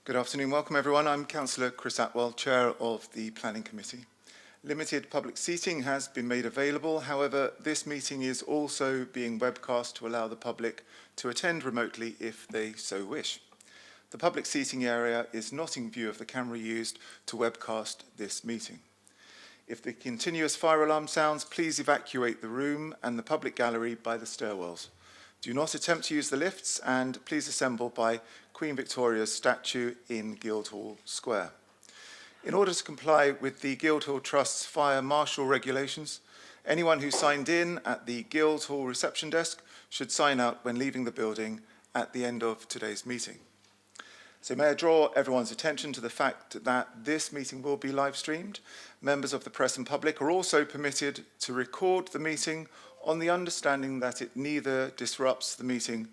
Good afternoon. Welcome, everyone. I'm Councillor Chris Atwell, Chair of the Planning Committee. Limited public seating has been made available. However, this meeting is also being webcast to allow the public to attend remotely if they so wish. The public seating area is not in view of the camera used to webcast this meeting. If the continuous fire alarm sounds, please evacuate the room and the public gallery by the stairwells. Do not attempt to use the lifts, and please assemble by Queen Victoria's statue in Guildhall Square. In order to comply with the Guildhall Trust's fire marshal regulations, anyone who signed in at the Guildhall reception desk should sign out when leaving the building at the end of today's meeting. So may I draw everyone's attention to the fact that this meeting will be live streamed. Members of the press and public are also permitted to record the meeting on the understanding that it neither disrupts the meeting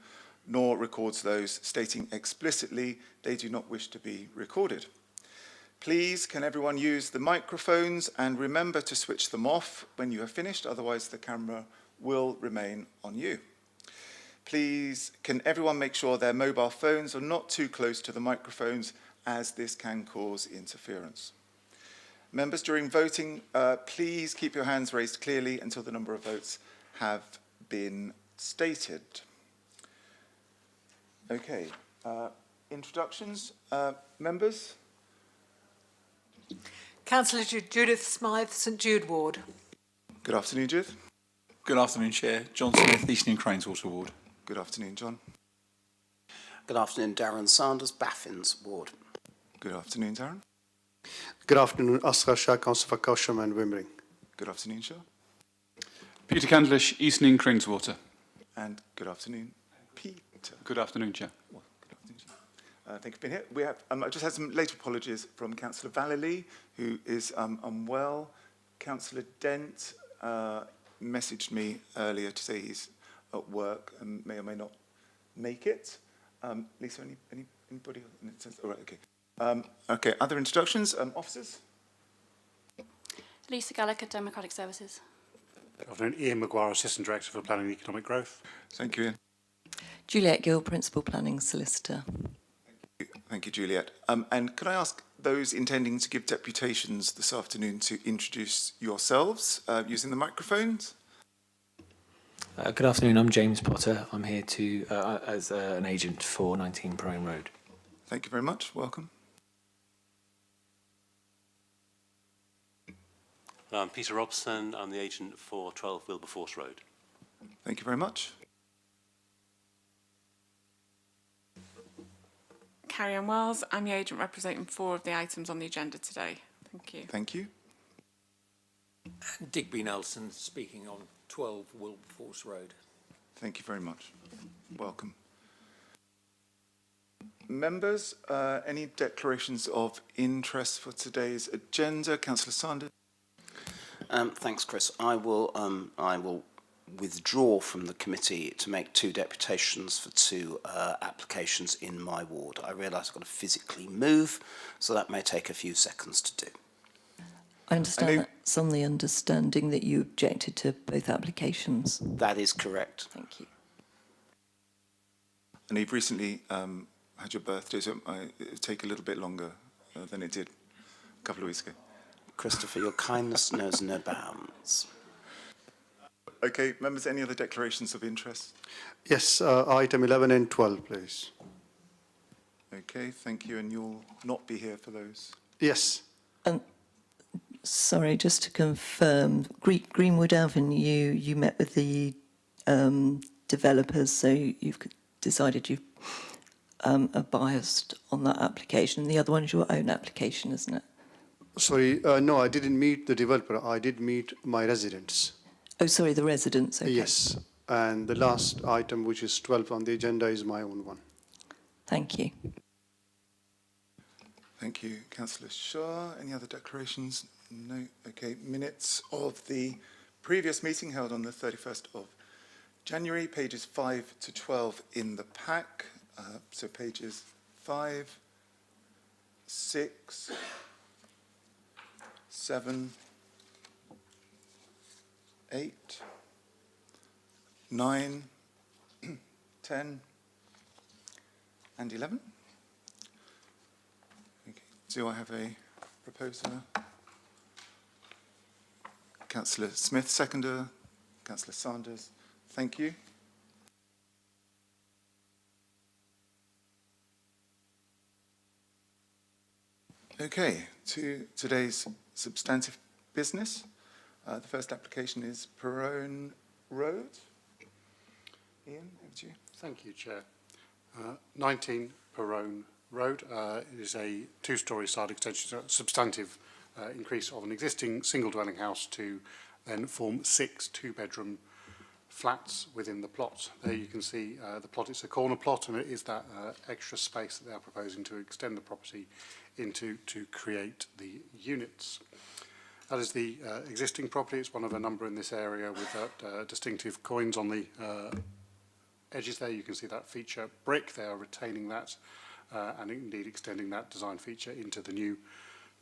nor records those, stating explicitly they do not wish to be recorded. Please, can everyone use the microphones and remember to switch them off when you have finished, otherwise the camera will remain on you. Please, can everyone make sure their mobile phones are not too close to the microphones, as this can cause interference. Members, during voting, please keep your hands raised clearly until the number of votes have been stated. Okay, introductions. Members? Councillor Judith Smythe, St Jude Ward. Good afternoon, Judith. Good afternoon, Chair. John Smith, Eastern Craneswater Ward. Good afternoon, John. Good afternoon, Darren Sanders, Baffins Ward. Good afternoon, Darren. Good afternoon, Asghar Shah, Councillor for Cowsham and Wimmering. Good afternoon, Shah. Peter Candlish, Eastern Craneswater. And good afternoon, Peter. Good afternoon, Chair. Well, good afternoon, Chair. Thank you for being here. We have, I just had some late apologies from Councillor Vallely, who is unwell. Councillor Dent messaged me earlier to say he's at work and may or may not make it. Lisa, anybody? All right, okay. Okay, other introductions? Officers? Lisa Gallagher, Democratic Services. Good afternoon, Ian Maguire, Assistant Director for Planning and Economic Growth. Thank you, Ian. Juliet Gill, Principal Planning Solicitor. Thank you, Juliet. And could I ask those intending to give deputations this afternoon to introduce yourselves using the microphones? Good afternoon, I'm James Potter. I'm here to as an agent for 19 Prime Road. Thank you very much. Welcome. I'm Peter Robson. I'm the agent for 12 Wilberforce Road. Thank you very much. Carrie Ann Wells. I'm the agent representing 4 of the items on the agenda today. Thank you. Thank you. Digby Nelson, speaking on 12 Wilberforce Road. Thank you very much. Welcome. Members, any declarations of interest for today's agenda? Councillor Sanders. Thanks, Chris. I will withdraw from the committee to make 2 deputations for 2 applications in my ward. I realise I've got to physically move, so that may take a few seconds to do. I understand that's on the understanding that you objected to both applications. That is correct. Thank you. And you've recently had your birthday, so it'll take a little bit longer than it did a couple of weeks ago. Christopher, your kindness knows no bounds. Okay, members, any other declarations of interest? Yes, item 11 and 12, please. Okay, thank you, and you'll not be here for those? Yes. Sorry, just to confirm, Greenwood Avenue, you met with the developers, so you've decided you are biased on that application. The other one's your own application, isn't it? Sorry, no, I didn't meet the developer. I did meet my residents. Oh, sorry, the residents. Okay. Yes, and the last item, which is 12 on the agenda, is my own one. Thank you. Thank you, Councillor Shah. Any other declarations? No. Okay, minutes of the previous meeting held on the 31st of January, pages 5 to 12 in the pack. So pages 5, 6, 7, 8, 9, 10, and 11. Do I have a proposer? Councillor Smith, seconder. Councillor Sanders, thank you. Okay, to today's substantive business. The first application is Perrone Road. Ian, over to you. Thank you, Chair. 19 Perrone Road is a two-storey side extension, so a substantive increase of an existing single-dwelling house to then form 6 two-bedroom flats within the plot. There you can see the plot. It's a corner plot, and it is that extra space that they are proposing to extend the property into to create the units. That is the existing property. It's one of a number in this area with that distinctive coins on the edges there. You can see that feature brick. They are retaining that and indeed extending that design feature into the new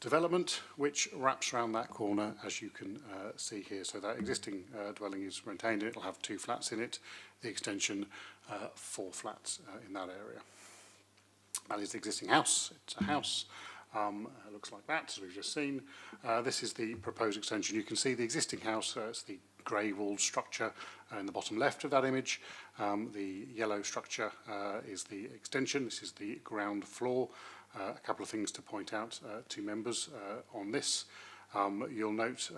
development, which wraps around that corner, as you can see here. So that existing dwelling is retained. It'll have 2 flats in it. The extension, 4 flats in that area. That is the existing house. It's a house. It looks like that, as we've just seen. This is the proposed extension. You can see the existing house. It's the grey walled structure in the bottom left of that image. The yellow structure is the extension. This is the ground floor. A couple of things to point out to members on this. You'll note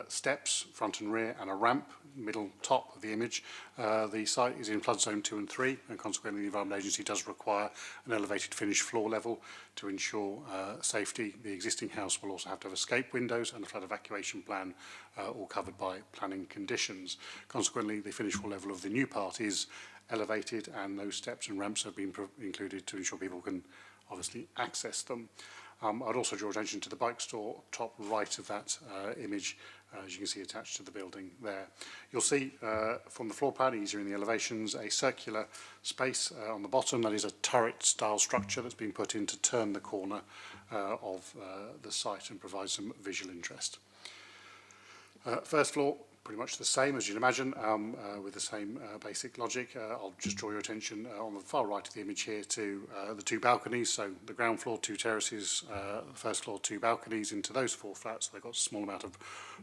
steps, front and rear, and a ramp, middle top of the image. The site is in flood zone 2 and 3, and consequently the Environment Agency does require an elevated finished floor level to ensure safety. The existing house will also have to have escape windows and a flood evacuation plan, all covered by planning conditions. Consequently, the finished floor level of the new part is elevated, and those steps and ramps have been included to ensure people can obviously access them. I'd also draw attention to the bike store top right of that image, as you can see attached to the building there. You'll see from the floor plan, easier in the elevations, a circular space on the bottom. That is a turret style structure that's been put in to turn the corner of the site and provide some visual interest. First floor, pretty much the same as you'd imagine, with the same basic logic. I'll just draw your attention on the far right of the image here to the 2 balconies. So the ground floor, 2 terraces, the first floor, 2 balconies into those 4 flats. So they've got a small amount of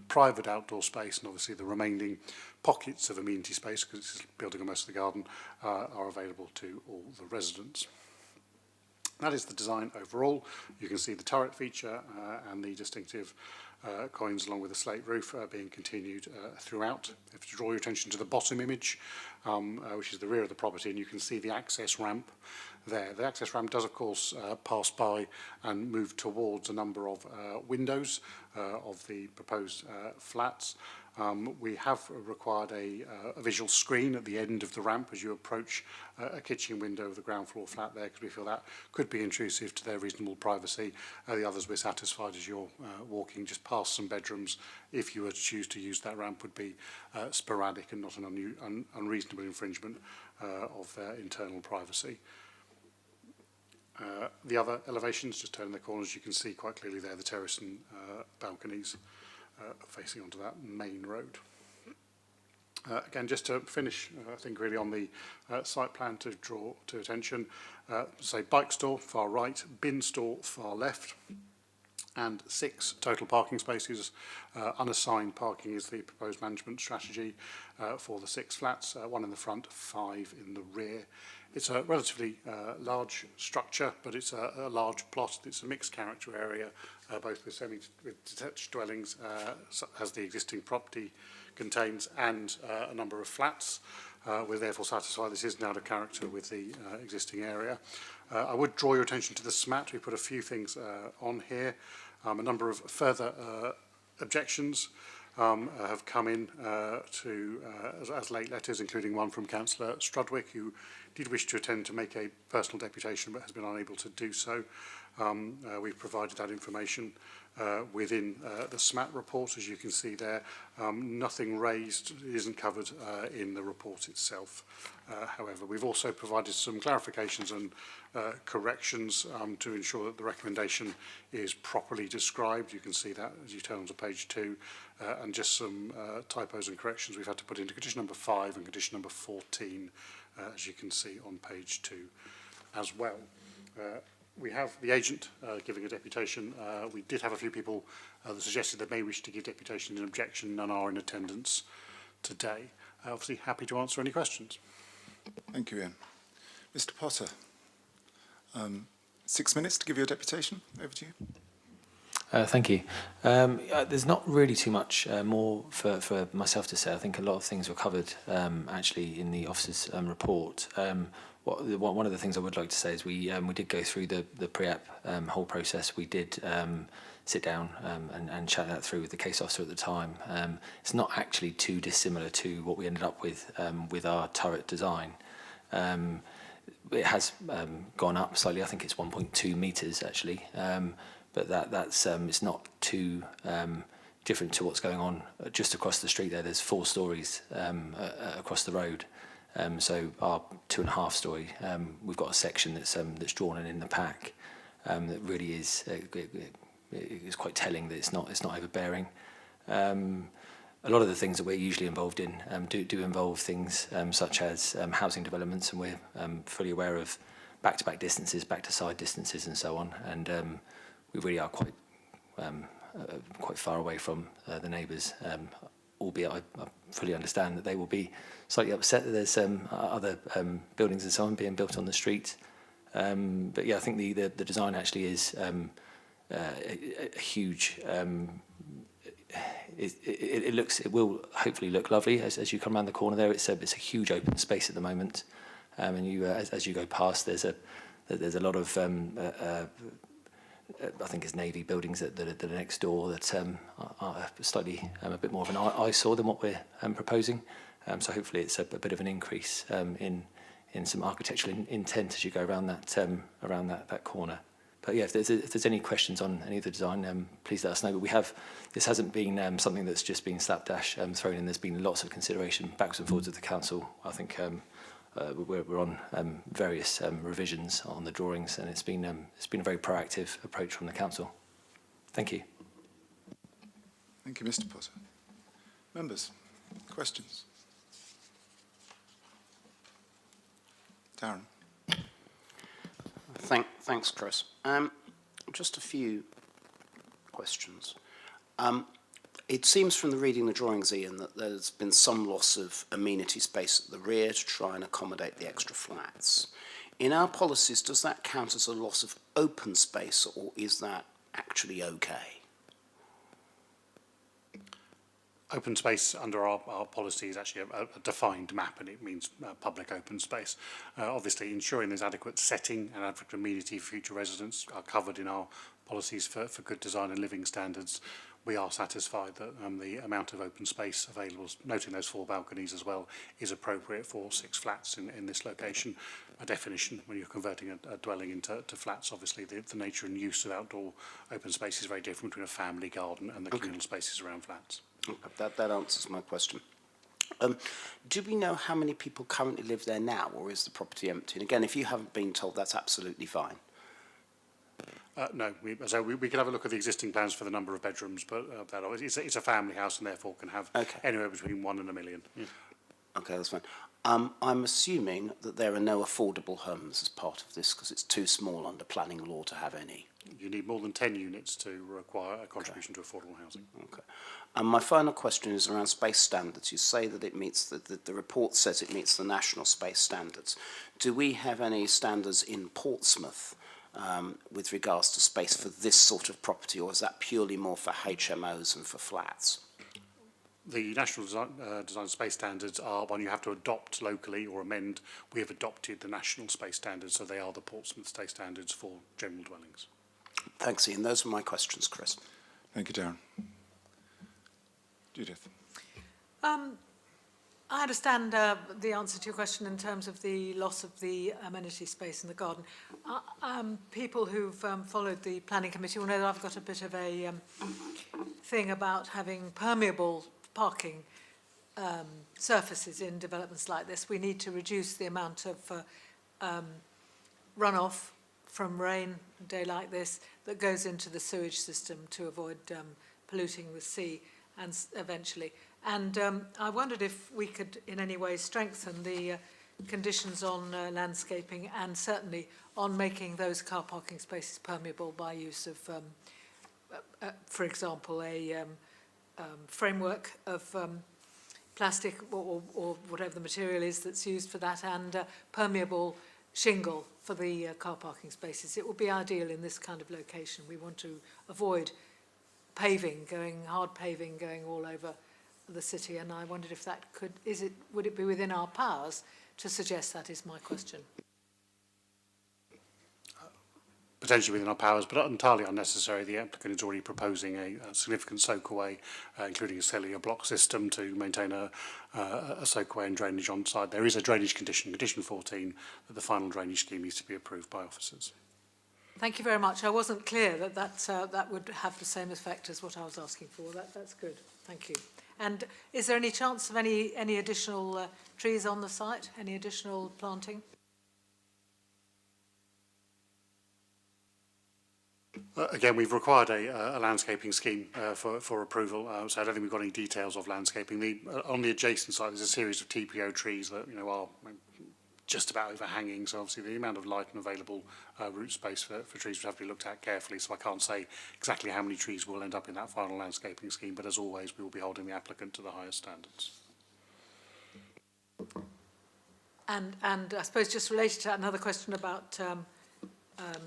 private outdoor space, and obviously the remaining pockets of amenity space, because it's building on most of the garden, are available to all the residents. That is the design overall. You can see the turret feature and the distinctive coins along with the slate roof being continued throughout. If you draw your attention to the bottom image, which is the rear of the property, and you can see the access ramp there. The access ramp does, of course, pass by and move towards a number of windows of the proposed flats. We have required a visual screen at the end of the ramp as you approach a kitchen window of the ground floor flat there, because we feel that could be intrusive to their reasonable privacy. The others we're satisfied as you're walking just past some bedrooms, if you were to choose to use that ramp, would be sporadic and not an unreasonable infringement of their internal privacy. The other elevations, just turning the corners, you can see quite clearly there the terrace and balconies facing onto that main road. Again, just to finish, I think really on the site plan to draw to attention, say bike store far right, bin store far left, and 6 total parking spaces. Unassigned parking is the proposed management strategy for the 6 flats, 1 in the front, 5 in the rear. It's a relatively large structure, but it's a large plot. It's a mixed character area, both with detached dwellings, as the existing property contains, and a number of flats. We're therefore satisfied this is now the character with the existing area. I would draw your attention to the SMAT. We put a few things on here. A number of further objections have come in as late letters, including one from Councillor Strudwick, who did wish to attend to make a personal deputation but has been unable to do so. We've provided that information within the SMAT report, as you can see there. Nothing raised isn't covered in the report itself. However, we've also provided some clarifications and corrections to ensure that the recommendation is properly described. You can see that as you turn on to page 2, and just some typos and corrections we've had to put into condition number 5 and condition number 14, as you can see on page 2 as well. We have the agent giving a deputation. We did have a few people that suggested they may wish to give deputation in objection. None are in attendance today. Obviously, happy to answer any questions. Thank you, Ian. Mr. Potter, 6 minutes to give you a deputation. Over to you. Thank you. There's not really too much more for myself to say. I think a lot of things were covered actually in the officer's report. One of the things I would like to say is we did go through the pre-app whole process. We did sit down and chat that through with the case officer at the time. It's not actually too dissimilar to what we ended up with our turret design. It has gone up slightly. I think it's 1.2 metres actually. But that's it's not too different to what's going on just across the street there. There's 4 stories across the road. So our 2.5 story, we've got a section that's drawn in the pack that really is quite telling that it's not overbearing. A lot of the things that we're usually involved in do involve things such as housing developments, and we're fully aware of back-to-back distances, back-to-side distances, and so on. And we really are quite far away from the neighbours, albeit I fully understand that they will be slightly upset that there's other buildings and so on being built on the street. But yeah, I think the design actually is a huge. It will hopefully look lovely as you come around the corner there. It's a huge open space at the moment, and you as you go past, there's a lot of I think it's Navy buildings that are next door that are slightly a bit more of an eyesore than what we're proposing. So hopefully it's a bit of an increase in some architectural intent as you go around that corner. But yeah, if there's any questions on any of the design, please let us know. But this hasn't been something that's just been slapdash thrown in. There's been lots of consideration backwards and forwards with the council. I think we're on various revisions on the drawings, and it's been a very proactive approach from the council. Thank you. Thank you, Mr. Potter. Members, questions? Darren. Thanks, Chris. Just a few questions. It seems from the reading the drawings, Ian, that there's been some loss of amenity space at the rear to try and accommodate the extra flats. In our policies, does that count as a loss of open space, or is that actually okay? Open space under our policy is actually a defined map, and it means public open space. Obviously, ensuring there's adequate setting and adequate amenity for future residents are covered in our policies for good design and living standards. We are satisfied that the amount of open space available, noting those 4 balconies as well, is appropriate for 6 flats in this location. A definition, when you're converting a dwelling into flats, obviously the nature and use of outdoor open space is very different between a family garden and the communal spaces around flats. Okay, that answers my question. Do we know how many people currently live there now, or is the property empty? And again, if you haven't been told, that's absolutely fine. No, we can have a look at the existing plans for the number of bedrooms, but it's a family house and therefore can have anywhere between 1 and a million. Yeah. Okay, that's fine. I'm assuming that there are no affordable homes as part of this because it's too small under planning law to have any. You need more than 10 units to require a contribution to affordable housing. Okay. And my final question is around space standards. You say that it meets the report says it meets the national space standards. Do we have any standards in Portsmouth with regards to space for this sort of property, or is that purely more for HMOs and for flats? The National Design Space Standards are one you have to adopt locally or amend. We have adopted the National Space Standards, so they are the Portsmouth Space Standards for general dwellings. Thanks, Ian. Those are my questions, Chris. Thank you, Darren. Judith. I understand the answer to your question in terms of the loss of the amenity space in the garden. People who've followed the planning committee will know that I've got a bit of a thing about having permeable parking surfaces in developments like this. We need to reduce the amount of runoff from rain, a day like this, that goes into the sewage system to avoid polluting the sea and eventually. And I wondered if we could in any way strengthen the conditions on landscaping and certainly on making those car parking spaces permeable by use of, for example, a framework of plastic or whatever the material is that's used for that, and permeable shingle for the car parking spaces. It would be ideal in this kind of location. We want to avoid hard paving going all over the city, and I wondered if that would it be within our powers to suggest that, is my question. Potentially within our powers, but entirely unnecessary. The applicant is already proposing a significant soakaway, including a cellular block system to maintain a soakaway and drainage on site. There is a drainage condition, condition 14, that the final drainage scheme needs to be approved by officers. Thank you very much. I wasn't clear that that would have the same effect as what I was asking for. That's good. Thank you. And is there any chance of any additional trees on the site? Any additional planting? Again, we've required a landscaping scheme for approval, so I don't think we've got any details of landscaping. On the adjacent site, there's a series of TPO trees that are just about overhanging, so obviously the amount of light and available root space for trees would have to be looked at carefully, so I can't say exactly how many trees will end up in that final landscaping scheme, but as always, we will be holding the applicant to the highest standards. And I suppose just related to that, another question about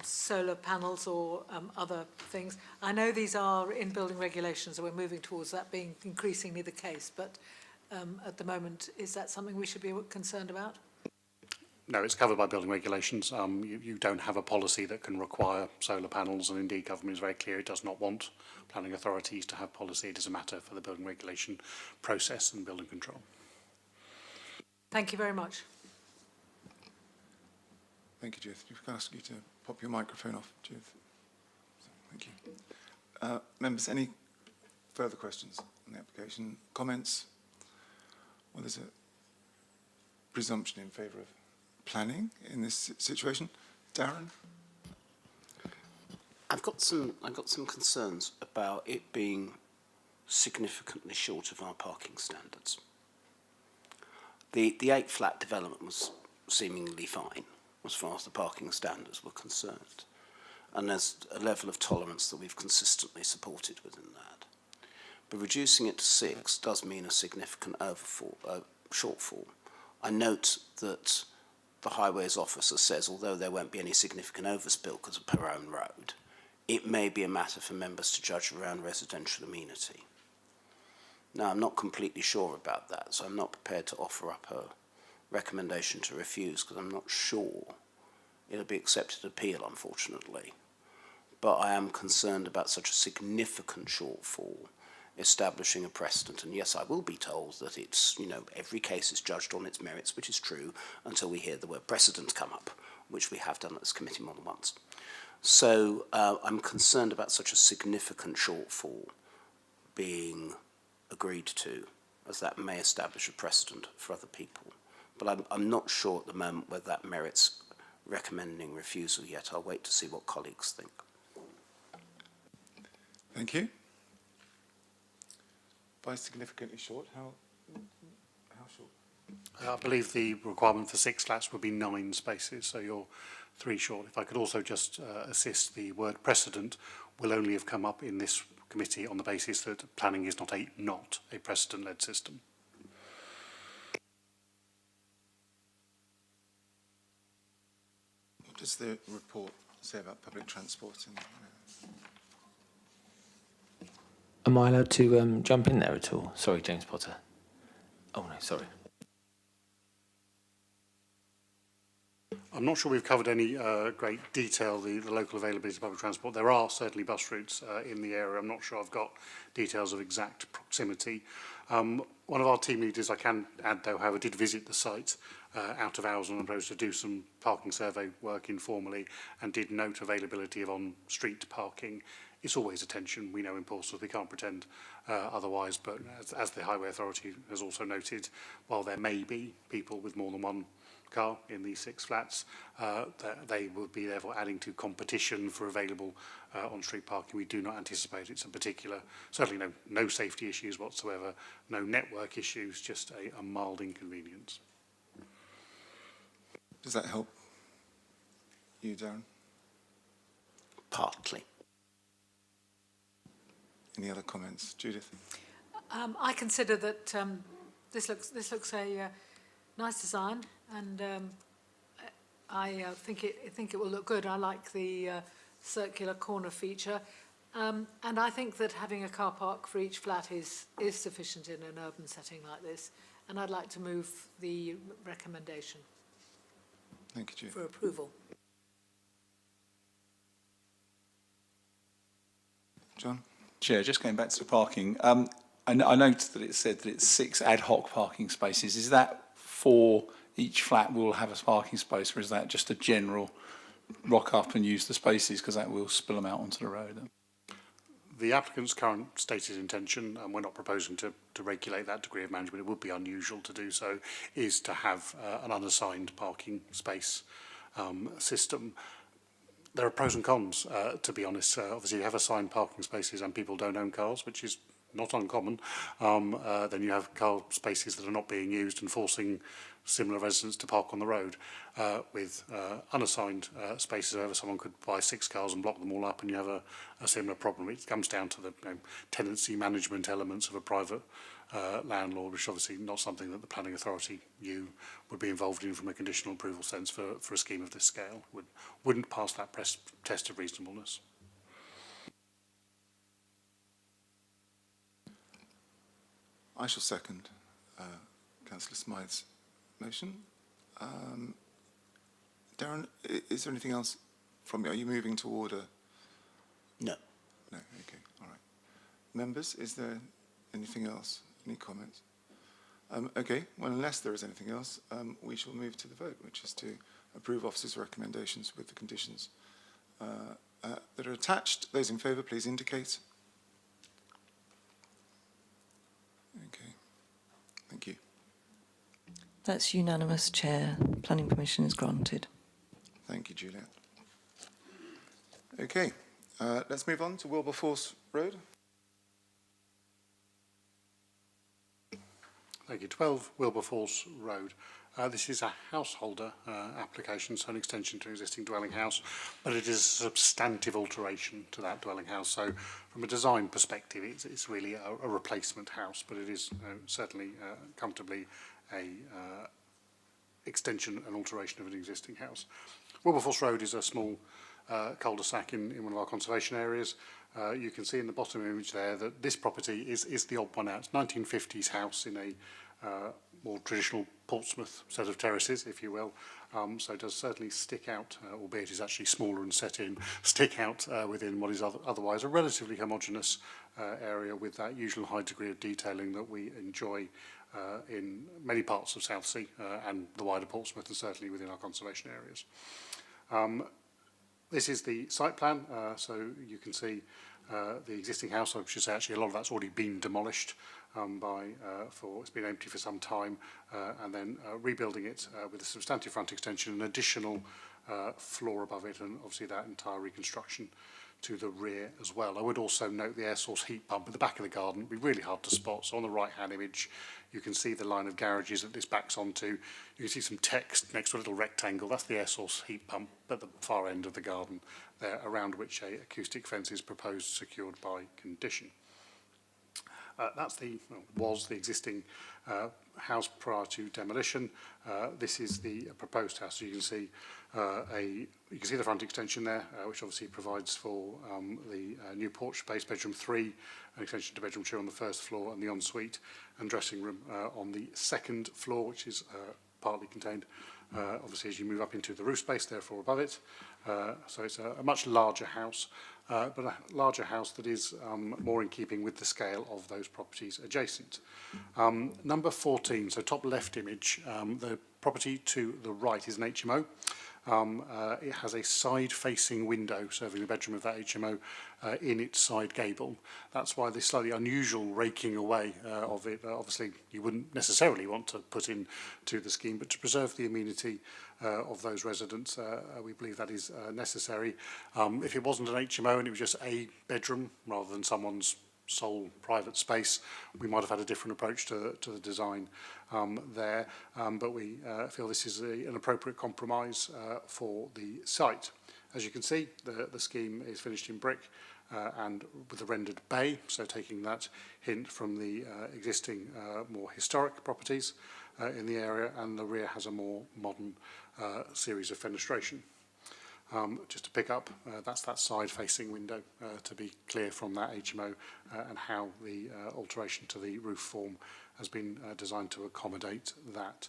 solar panels or other things. I know these are in building regulations, and we're moving towards that being increasingly the case, but at the moment, is that something we should be concerned about? No, it's covered by building regulations. You don't have a policy that can require solar panels, and indeed government is very clear it does not want planning authorities to have policy. It is a matter for the building regulation process and building control. Thank you very much. Thank you, Judith. If I can ask you to pop your microphone off, Judith. Thank you. Members, any further questions on the application? Comments? Well, there's a presumption in favour of planning in this situation. Darren? I've got some concerns about it being significantly short of our parking standards. The 8-flat development was seemingly fine as far as the parking standards were concerned, and there's a level of tolerance that we've consistently supported within that. But reducing it to 6 does mean a significant shortfall. I note that the Highways officer says, although there won't be any significant overspill because of Perrone Road, it may be a matter for members to judge around residential amenity. Now, I'm not completely sure about that, so I'm not prepared to offer up a recommendation to refuse because I'm not sure it'll be accepted appeal, unfortunately. But I am concerned about such a significant shortfall establishing a precedent. And yes, I will be told that it's, every case is judged on its merits, which is true, until we hear the word precedent come up, which we have done at this committee more than once. So I'm concerned about such a significant shortfall being agreed to, as that may establish a precedent for other people. But I'm not sure at the moment whether that merits recommending refusal yet. I'll wait to see what colleagues think. Thank you. By significantly short, how short? I believe the requirement for 6 flats would be 9 spaces, so you're 3 short. If I could also just assist, the word precedent will only have come up in this committee on the basis that planning is not a precedent-led system. What does the report say about public transport? Am I allowed to jump in there at all? Sorry, James Potter. Oh, no, sorry. I'm not sure we've covered any great detail, the local availability of public transport. There are certainly bus routes in the area. I'm not sure I've got details of exact proximity. One of our team leaders, I can add though, however, did visit the site out of hours on approach to do some parking survey work informally, and did note availability of on-street parking. It's always a tension. We know in Portsmouth we can't pretend otherwise, but as the Highway Authority has also noted, while there may be people with more than one car in these 6 flats, they will be therefore adding to competition for available on-street parking. We do not anticipate it's a particular, certainly no safety issues whatsoever, no network issues, just a mild inconvenience. Does that help you, Darren? Partly. Any other comments? Judith? I consider that this looks a nice design, and I think it will look good. I like the circular corner feature, and I think that having a car park for each flat is sufficient in an urban setting like this. And I'd like to move the recommendation. Thank you, Judith. For approval. John? Chair, just going back to the parking, I noticed that it said that it's 6 ad hoc parking spaces. Is that for each flat will have a parking space, or is that just a general rock up and use the spaces, because that will spill them out onto the road? The applicant's current stated intention, and we're not proposing to regulate that degree of management, it would be unusual to do so, is to have an unassigned parking space system. There are pros and cons, to be honest. Obviously, you have assigned parking spaces and people don't own cars, which is not uncommon. Then you have car spaces that are not being used and forcing similar residents to park on the road. With unassigned spaces, however, someone could buy 6 cars and block them all up, and you have a similar problem. It comes down to the tenancy management elements of a private landlord, which is obviously not something that the planning authority, you, would be involved in from a conditional approval sense for a scheme of this scale. Wouldn't pass that test of reasonableness. I shall second Councillor Smythe's motion. Darren, is there anything else from you? Are you moving to order? No. No, okay, all right. Members, is there anything else? Any comments? Okay, well, unless there is anything else, we shall move to the vote, which is to approve officers' recommendations with the conditions that are attached. Those in favour, please indicate. Okay, thank you. That's unanimous, Chair. Planning permission is granted. Thank you, Juliet. Okay, let's move on to Wilberforce Road. Thank you. 12 Wilberforce Road. This is a householder application, so an extension to an existing dwelling house, but it is a substantive alteration to that dwelling house. So from a design perspective, it's really a replacement house, but it is certainly comfortably a extension and alteration of an existing house. Wilberforce Road is a small cul-de-sac in one of our conservation areas. You can see in the bottom image there that this property is the odd one out. It's 1950s house in a more traditional Portsmouth set of terraces, if you will. So it does certainly stick out, albeit is actually smaller and set in, stick out within what is otherwise a relatively homogeneous area with that usual high degree of detailing that we enjoy in many parts of Southsea and the wider Portsmouth, and certainly within our conservation areas. This is the site plan, so you can see the existing house. I should say actually a lot of that's already been demolished it's been empty for some time, and then rebuilding it with a substantive front extension, an additional floor above it, and obviously that entire reconstruction to the rear as well. I would also note the air source heat pump at the back of the garden. It'd be really hard to spot. So on the right-hand image, you can see the line of garages that this backs onto. You can see some text next to a little rectangle. That's the air source heat pump at the far end of the garden there, around which a acoustic fence is proposed, secured by condition. Was the existing house prior to demolition. This is the proposed house. So you can see the front extension there, which obviously provides for the new porch space, bedroom 3, an extension to bedroom 2 on the first floor, and the ensuite and dressing room on the second floor, which is partly contained, obviously, as you move up into the roof space, therefore above it. So it's a much larger house, but a larger house that is more in keeping with the scale of those properties adjacent. Number 14, so top left image, the property to the right is an HMO. It has a side-facing window serving the bedroom of that HMO in its side gable. That's why this slightly unusual raking away of it, obviously you wouldn't necessarily want to put into the scheme, but to preserve the amenity of those residents, we believe that is necessary. If it wasn't an HMO and it was just a bedroom rather than someone's sole private space, we might have had a different approach to the design there, but we feel this is an appropriate compromise for the site. As you can see, the scheme is finished in brick and with a rendered bay, so taking that hint from the existing more historic properties in the area, and the rear has a more modern series of fenestration. Just to pick up, that's that side-facing window, to be clear from that HMO, and how the alteration to the roof form has been designed to accommodate that.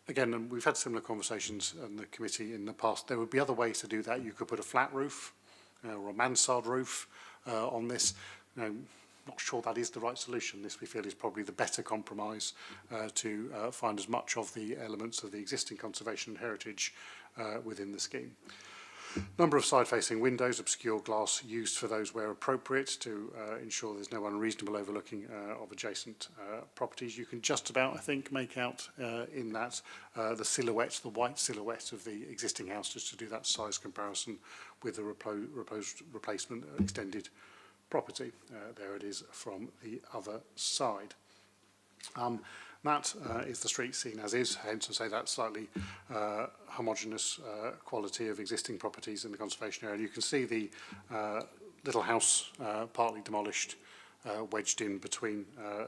Again, and we've had similar conversations in the committee in the past. There would be other ways to do that. You could put a flat roof or a mansard roof on this. Not sure that is the right solution. This, we feel, is probably the better compromise to find as much of the elements of the existing conservation and heritage within the scheme. Number of side-facing windows, obscure glass used for those where appropriate to ensure there's no unreasonable overlooking of adjacent properties. You can just about, I think, make out in that the silhouette, the white silhouette of the existing house, just to do that size comparison with the proposed replacement extended property. There it is from the other side. That is the street seen as is, hence I say that slightly homogeneous quality of existing properties in the conservation area. You can see the little house partly demolished, wedged in between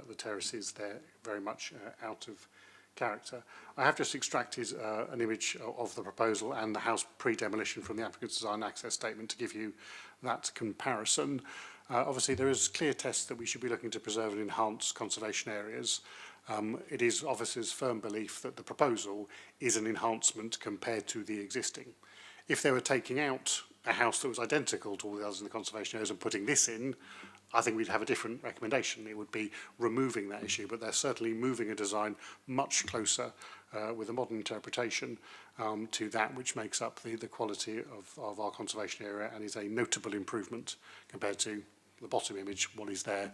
the terraces there, very much out of character. I have just extracted an image of the proposal and the house pre-demolition from the applicant's design access statement to give you that comparison. Obviously, there is clear tests that we should be looking to preserve and enhance conservation areas. It is officers' firm belief that the proposal is an enhancement compared to the existing. If they were taking out a house that was identical to all the others in the conservation areas and putting this in, I think we'd have a different recommendation. It would be removing that issue, but they're certainly moving a design much closer with a modern interpretation to that which makes up the quality of our conservation area and is a notable improvement compared to the bottom image, what is there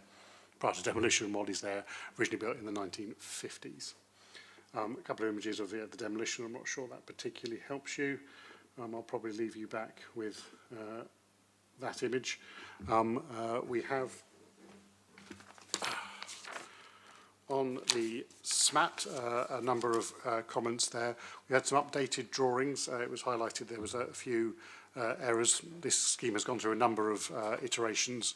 prior to demolition, what is there originally built in the 1950s. A couple of images of the demolition. I'm not sure that particularly helps you. I'll probably leave you back with that image. We have on the SMAT a number of comments there. We had some updated drawings. It was highlighted there was a few errors. This scheme has gone through a number of iterations.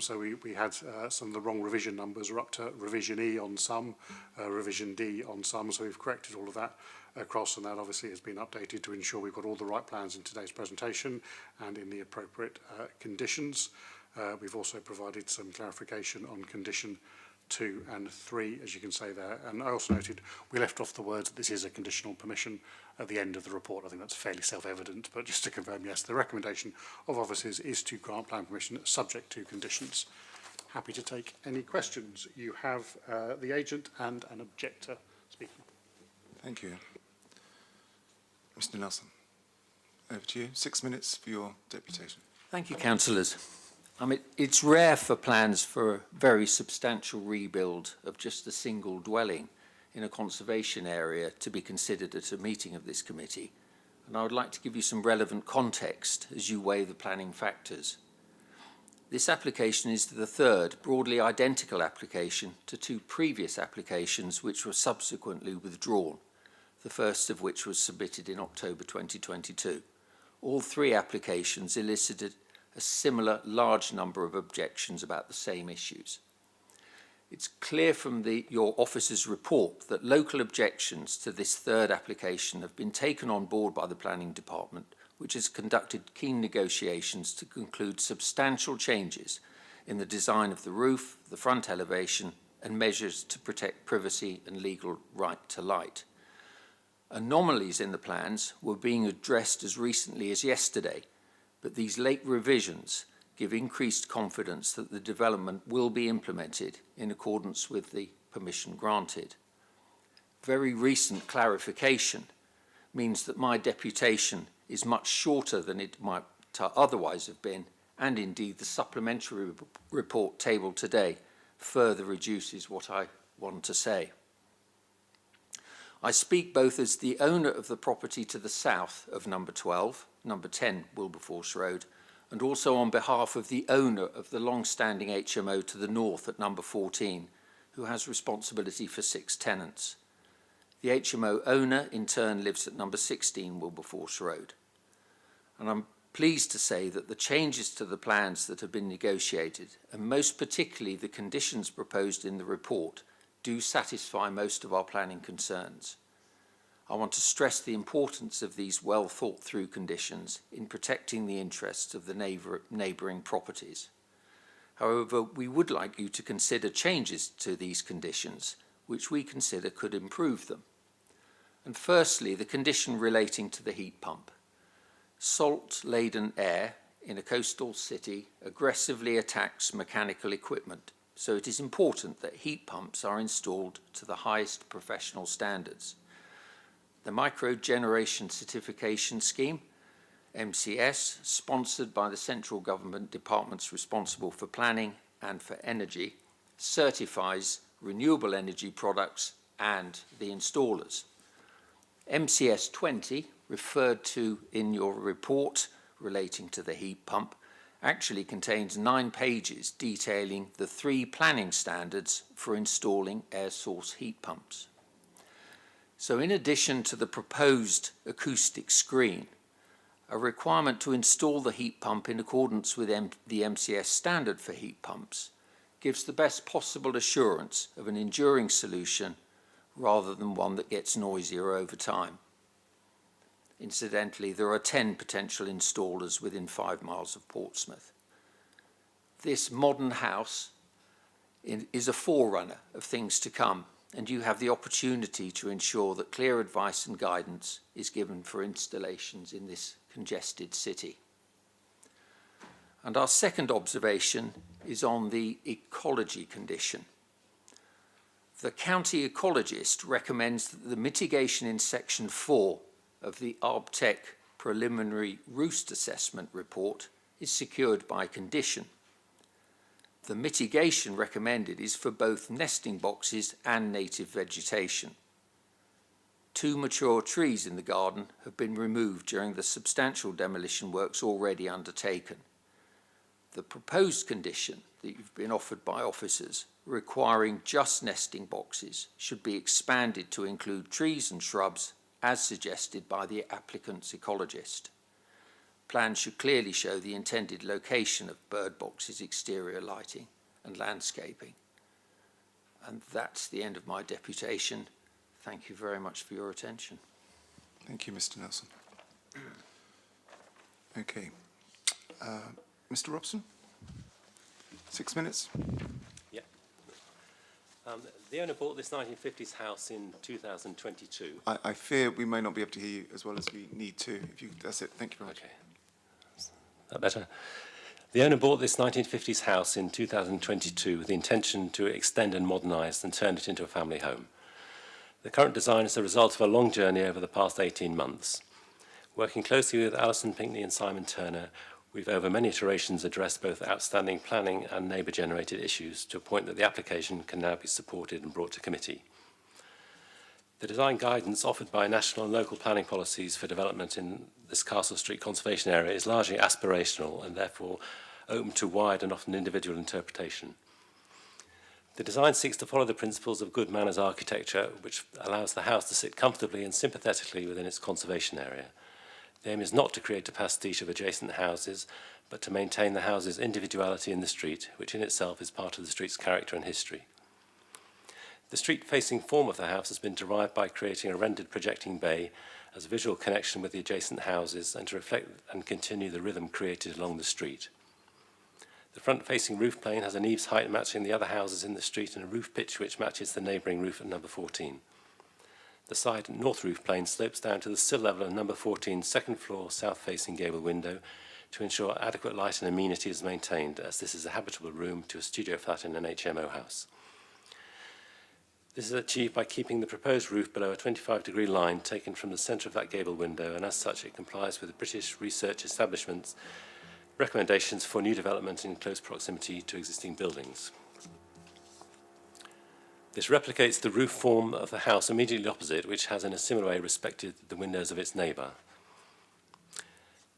So we had some of the wrong revision numbers. We're up to revision E on some, revision D on some. So we've corrected all of that across, and that obviously has been updated to ensure we've got all the right plans in today's presentation and in the appropriate conditions. We've also provided some clarification on condition 2 and 3, as you can say there. And I also noted we left off the words that this is a conditional permission at the end of the report. I think that's fairly self-evident, but just to confirm, yes, the recommendation of officers is to grant plan permission subject to conditions. Happy to take any questions. You have the agent and an objector speaking. Thank you. Mr. Nelson, over to you. 6 minutes for your deputation. Thank you, councillors. It's rare for plans for a very substantial rebuild of just a single dwelling in a conservation area to be considered at a meeting of this committee, and I would like to give you some relevant context as you weigh the planning factors. This application is the third broadly identical application to 2 previous applications which were subsequently withdrawn, the first of which was submitted in October 2022. All 3 applications elicited a similar large number of objections about the same issues. It's clear from your officer's report that local objections to this third application have been taken on board by the planning department, which has conducted keen negotiations to conclude substantial changes in the design of the roof, the front elevation, and measures to protect privacy and legal right to light. Anomalies in the plans were being addressed as recently as yesterday, but these late revisions give increased confidence that the development will be implemented in accordance with the permission granted. Very recent clarification means that my deputation is much shorter than it might otherwise have been, and indeed the supplementary report tabled today further reduces what I want to say. I speak both as the owner of the property to the south of number 12, number 10 Wilberforce Road, and also on behalf of the owner of the long-standing HMO to the north at number 14, who has responsibility for 6 tenants. The HMO owner, in turn, lives at number 16 Wilberforce Road. And I'm pleased to say that the changes to the plans that have been negotiated, and most particularly the conditions proposed in the report, do satisfy most of our planning concerns. I want to stress the importance of these well thought through conditions in protecting the interests of the neighbouring properties. However, we would like you to consider changes to these conditions, which we consider could improve them. And firstly, the condition relating to the heat pump. Salt-laden air in a coastal city aggressively attacks mechanical equipment, so it is important that heat pumps are installed to the highest professional standards. The Microgeneration Certification Scheme, MCS, sponsored by the central government departments responsible for planning and for energy, certifies renewable energy products and the installers. MCS 20, referred to in your report relating to the heat pump, actually contains 9 pages detailing the 3 planning standards for installing air source heat pumps. So in addition to the proposed acoustic screen, a requirement to install the heat pump in accordance with the MCS standard for heat pumps gives the best possible assurance of an enduring solution rather than one that gets noisier over time. Incidentally, there are 10 potential installers within 5 miles of Portsmouth. This modern house is a forerunner of things to come, and you have the opportunity to ensure that clear advice and guidance is given for installations in this congested city. And our second observation is on the ecology condition. The county ecologist recommends that the mitigation in section 4 of the Arbtech preliminary roost assessment report is secured by condition. The mitigation recommended is for both nesting boxes and native vegetation. 2 mature trees in the garden have been removed during the substantial demolition works already undertaken. The proposed condition that you've been offered by officers requiring just nesting boxes should be expanded to include trees and shrubs as suggested by the applicant's ecologist. Plans should clearly show the intended location of bird boxes, exterior lighting and landscaping. And that's the end of my deputation. Thank you very much for your attention. Thank you, Mr. Nelson. Okay. Mr. Robson? 6 minutes. Yeah. The owner bought this 1950s house in 2022. I fear we may not be able to hear you as well as we need to. That's it. Thank you very much. Okay. Is that better? The owner bought this 1950s house in 2022 with the intention to extend and modernise and turn it into a family home. The current design is the result of a long journey over the past 18 months. Working closely with Alison Pinckney and Simon Turner, we've over many iterations addressed both outstanding planning and neighbour-generated issues to a point that the application can now be supported and brought to committee. The design guidance offered by national and local planning policies for development in this Castle Street conservation area is largely aspirational and therefore open to wide and often individual interpretation. The design seeks to follow the principles of good manners architecture, which allows the house to sit comfortably and sympathetically within its conservation area. The aim is not to create a pastiche of adjacent houses, but to maintain the house's individuality in the street, which in itself is part of the street's character and history. The street-facing form of the house has been derived by creating a rendered projecting bay as a visual connection with the adjacent houses and to reflect and continue the rhythm created along the street. The front-facing roof plane has an eaves height matching the other houses in the street and a roof pitch which matches the neighbouring roof at number 14. The side and north roof plane slopes down to the sill level of number 14's second floor south-facing gable window to ensure adequate light and amenity is maintained, as this is a habitable room to a studio flat in an HMO house. This is achieved by keeping the proposed roof below a 25-degree line taken from the centre of that gable window, and as such it complies with the British Research Establishment's recommendations for new development in close proximity to existing buildings. This replicates the roof form of the house immediately opposite, which has in a similar way respected the windows of its neighbour.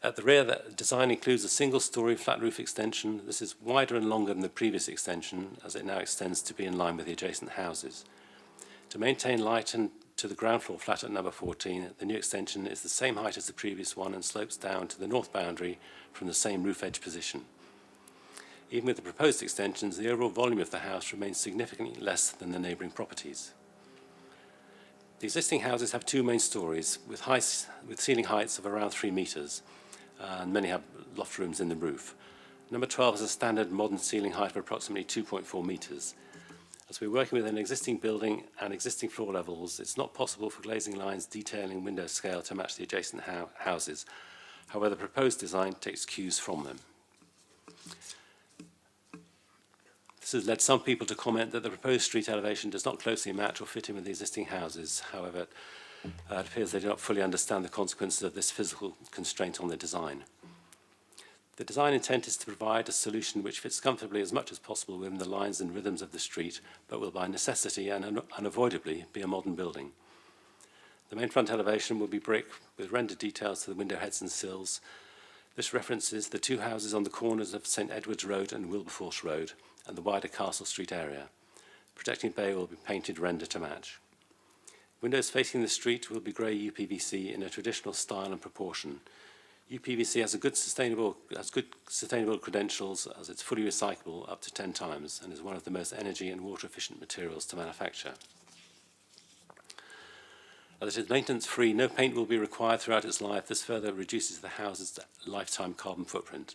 At the rear, the design includes a single-storey flat roof extension. This is wider and longer than the previous extension, as it now extends to be in line with the adjacent houses. To maintain light and to the ground floor flat at number 14, the new extension is the same height as the previous one and slopes down to the north boundary from the same roof edge position. Even with the proposed extensions, the overall volume of the house remains significantly less than the neighbouring properties. The existing houses have two main stories with ceiling heights of around 3 metres, and many have loft rooms in the roof. Number 12 has a standard modern ceiling height of approximately 2.4 metres. As we're working with an existing building and existing floor levels, it's not possible for glazing lines detailing window scale to match the adjacent houses. However, the proposed design takes cues from them. This has led some people to comment that the proposed street elevation does not closely match or fit in with the existing houses. However, it appears they do not fully understand the consequences of this physical constraint on the design. The design intent is to provide a solution which fits comfortably as much as possible within the lines and rhythms of the street, but will by necessity and unavoidably be a modern building. The main front elevation will be brick with rendered details to the window heads and sills. This references the two houses on the corners of St Edward's Road and Wilberforce Road and the wider Castle Street area. The protecting bay will be painted render to match. Windows facing the street will be grey UPVC in a traditional style and proportion. UPVC has good sustainable credentials as it's fully recyclable up to 10 times and is one of the most energy and water efficient materials to manufacture. As it is maintenance free, no paint will be required throughout its life. This further reduces the house's lifetime carbon footprint.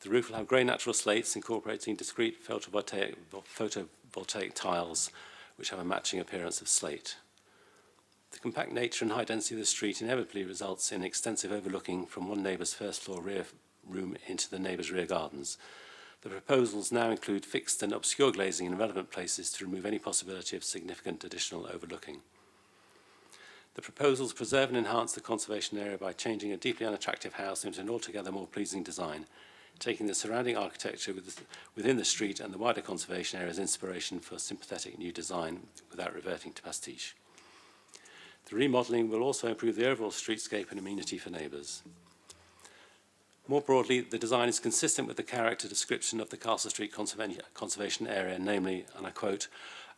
The roof will have grey natural slates incorporating discrete photovoltaic tiles which have a matching appearance of slate. The compact nature and high density of the street inevitably results in extensive overlooking from one neighbour's first floor rear room into the neighbour's rear gardens. The proposals now include fixed and obscure glazing in relevant places to remove any possibility of significant additional overlooking. The proposals preserve and enhance the conservation area by changing a deeply unattractive house into an altogether more pleasing design, taking the surrounding architecture within the street and the wider conservation area as inspiration for sympathetic new design without reverting to pastiche. The remodelling will also improve the overall streetscape and amenity for neighbours. More broadly, the design is consistent with the character description of the Castle Street conservation area, namely, and I quote,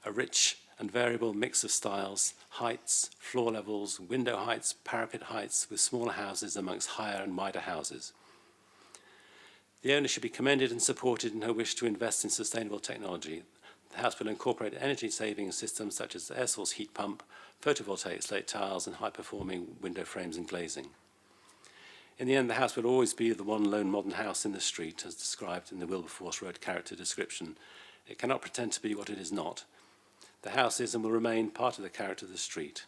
a rich and variable mix of styles, heights, floor levels, window heights, parapet heights, with smaller houses amongst higher and wider houses. The owner should be commended and supported in her wish to invest in sustainable technology. The house will incorporate energy-saving systems such as the air source heat pump, photovoltaic slate tiles, and high-performing window frames and glazing. In the end, the house will always be the one lone modern house in the street, as described in the Wilberforce Road character description. It cannot pretend to be what it is not. The house is and will remain part of the character of the street.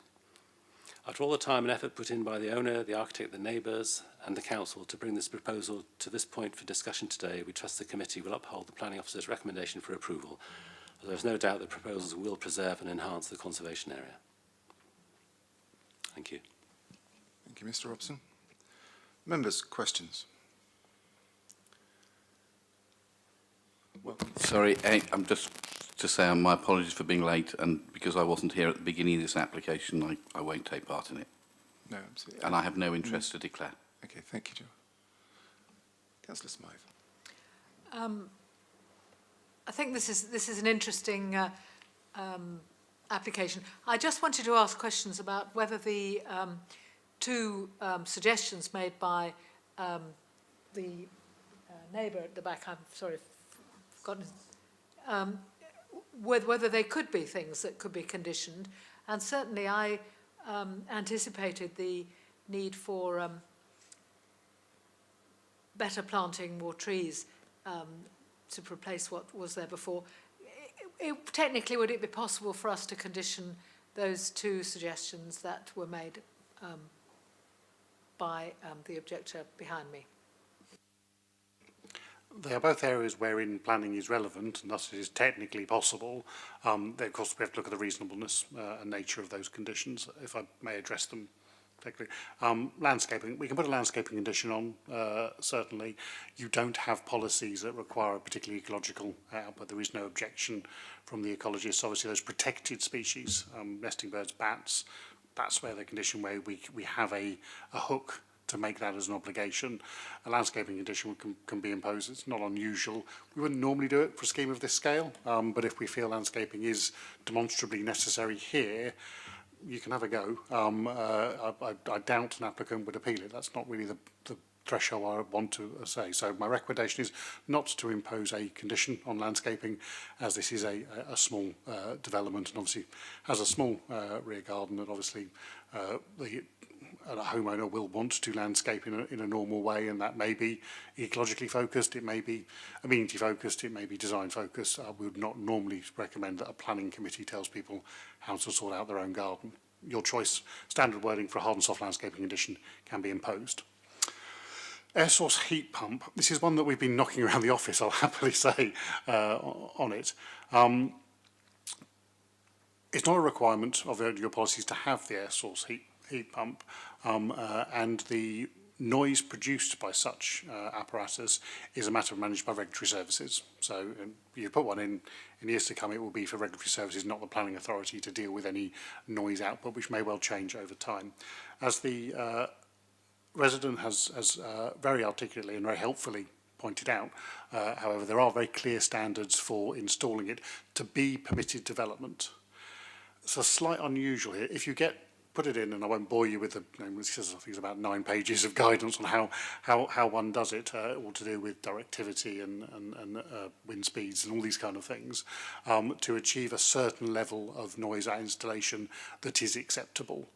After all the time and effort put in by the owner, the architect, the neighbours and the council to bring this proposal to this point for discussion today, we trust the committee will uphold the planning officer's recommendation for approval. There is no doubt that proposals will preserve and enhance the conservation area. Thank you. Thank you, Mr. Robson. Members, questions? Welcome. Sorry, I'm just to say my apologies for being late, and because I wasn't here at the beginning of this application, I won't take part in it. No, absolutely. And I have no interest to declare. Okay, thank you, Joe. Councillor Smythe. I think this is an interesting application. I just wanted to ask questions about whether the two suggestions made by the neighbour at the back, I'm sorry, I've forgotten, whether they could be things that could be conditioned. And certainly I anticipated the need for better planting more trees to replace what was there before. Technically, would it be possible for us to condition those two suggestions that were made by the objector behind me? They are both areas wherein planning is relevant, and thus it is technically possible. Of course, we have to look at the reasonableness and nature of those conditions, if I may address them particularly. Landscaping, we can put a landscaping condition on, certainly. You don't have policies that require a particularly ecological output. There is no objection from the ecologists. Obviously, those protected species, nesting birds, bats, that's where the condition where we have a hook to make that as an obligation. A landscaping condition can be imposed. It's not unusual. We wouldn't normally do it for a scheme of this scale, but if we feel landscaping is demonstrably necessary here, you can have a go. I doubt an applicant would appeal it. That's not really the threshold I want to say. So my recommendation is not to impose a condition on landscaping, as this is a small development and obviously has a small rear garden that obviously a homeowner will want to landscape in a normal way, and that may be ecologically focused, it may be amenity focused, it may be design focused. We would not normally recommend that a planning committee tells people how to sort out their own garden. Your choice, standard wording for a hard and soft landscaping condition can be imposed. Air source heat pump. This is one that we've been knocking around the office, I'll happily say, on it. It's not a requirement of your policies to have the air source heat pump, and the noise produced by such apparatus is a matter managed by regulatory services. So you put one in years to come, it will be for regulatory services, not the planning authority, to deal with any noise output, which may well change over time. As the resident has very articulately and very helpfully pointed out, however, there are very clear standards for installing it to be permitted development. It's a slight unusual here. If you put it in, and I won't bore you with I think it's about 9 pages of guidance on how one does it, all to do with directivity and wind speeds and all these kind of things, to achieve a certain level of noise at installation that is acceptable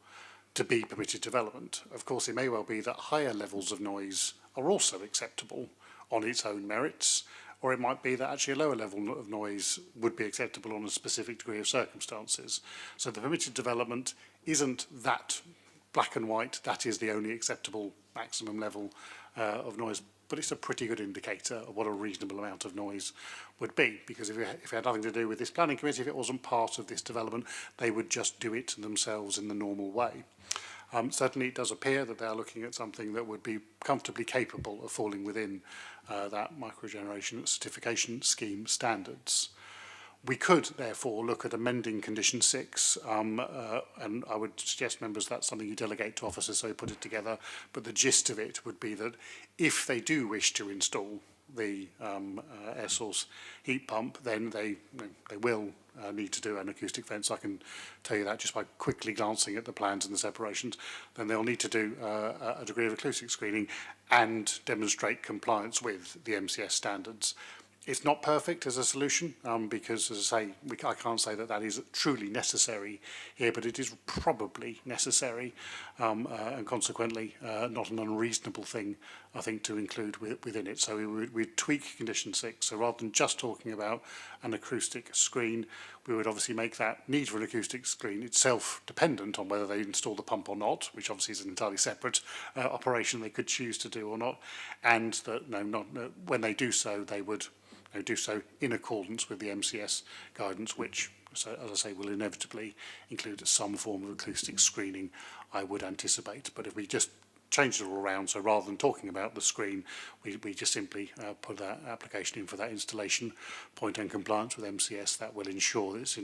to be permitted development. Of course, it may well be that higher levels of noise are also acceptable on its own merits, or it might be that actually a lower level of noise would be acceptable on a specific degree of circumstances. So the permitted development isn't that black and white, that is the only acceptable maximum level of noise, but it's a pretty good indicator of what a reasonable amount of noise would be, because if it had nothing to do with this planning committee, if it wasn't part of this development, they would just do it themselves in the normal way. Certainly it does appear that they are looking at something that would be comfortably capable of falling within that microgeneration certification scheme standards. We could therefore look at amending condition 6, and I would suggest members that's something you delegate to officers so you put it together, but the gist of it would be that if they do wish to install the air source heat pump, then they will need to do an acoustic fence. I can tell you that just by quickly glancing at the plans and the separations. Then they'll need to do a degree of acoustic screening and demonstrate compliance with the MCS standards. It's not perfect as a solution because, as I say, I can't say that is truly necessary here, but it is probably necessary and consequently not an unreasonable thing, I think, to include within it. So we'd tweak condition 6. So rather than just talking about an acoustic screen, we would obviously make that need for an acoustic screen itself dependent on whether they install the pump or not, which obviously is an entirely separate operation they could choose to do or not, and that when they do so, they would do so in accordance with the MCS guidance, which, so, as I say, will inevitably include some form of acoustic screening, I would anticipate. But if we just change it all around, so rather than talking about the screen, we just simply put that application in for that installation point and compliance with MCS, that will ensure that it's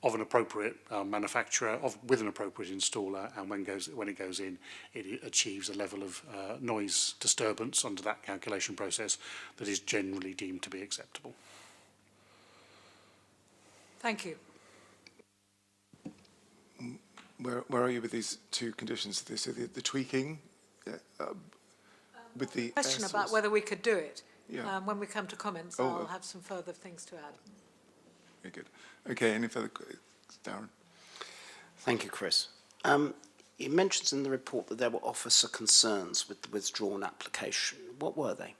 of an appropriate manufacturer, with an appropriate installer, and when it goes in, it achieves a level of noise disturbance under that calculation process that is generally deemed to be acceptable. Thank you. Where are you with these 2 conditions? So the tweaking with the Question about whether we could do it. Yeah. When we come to comments, I'll have some further things to add. Very good. Okay, any further questions? Darren? Thank you, Chris. It mentions in the report that there were officer concerns with the withdrawn application. What were they?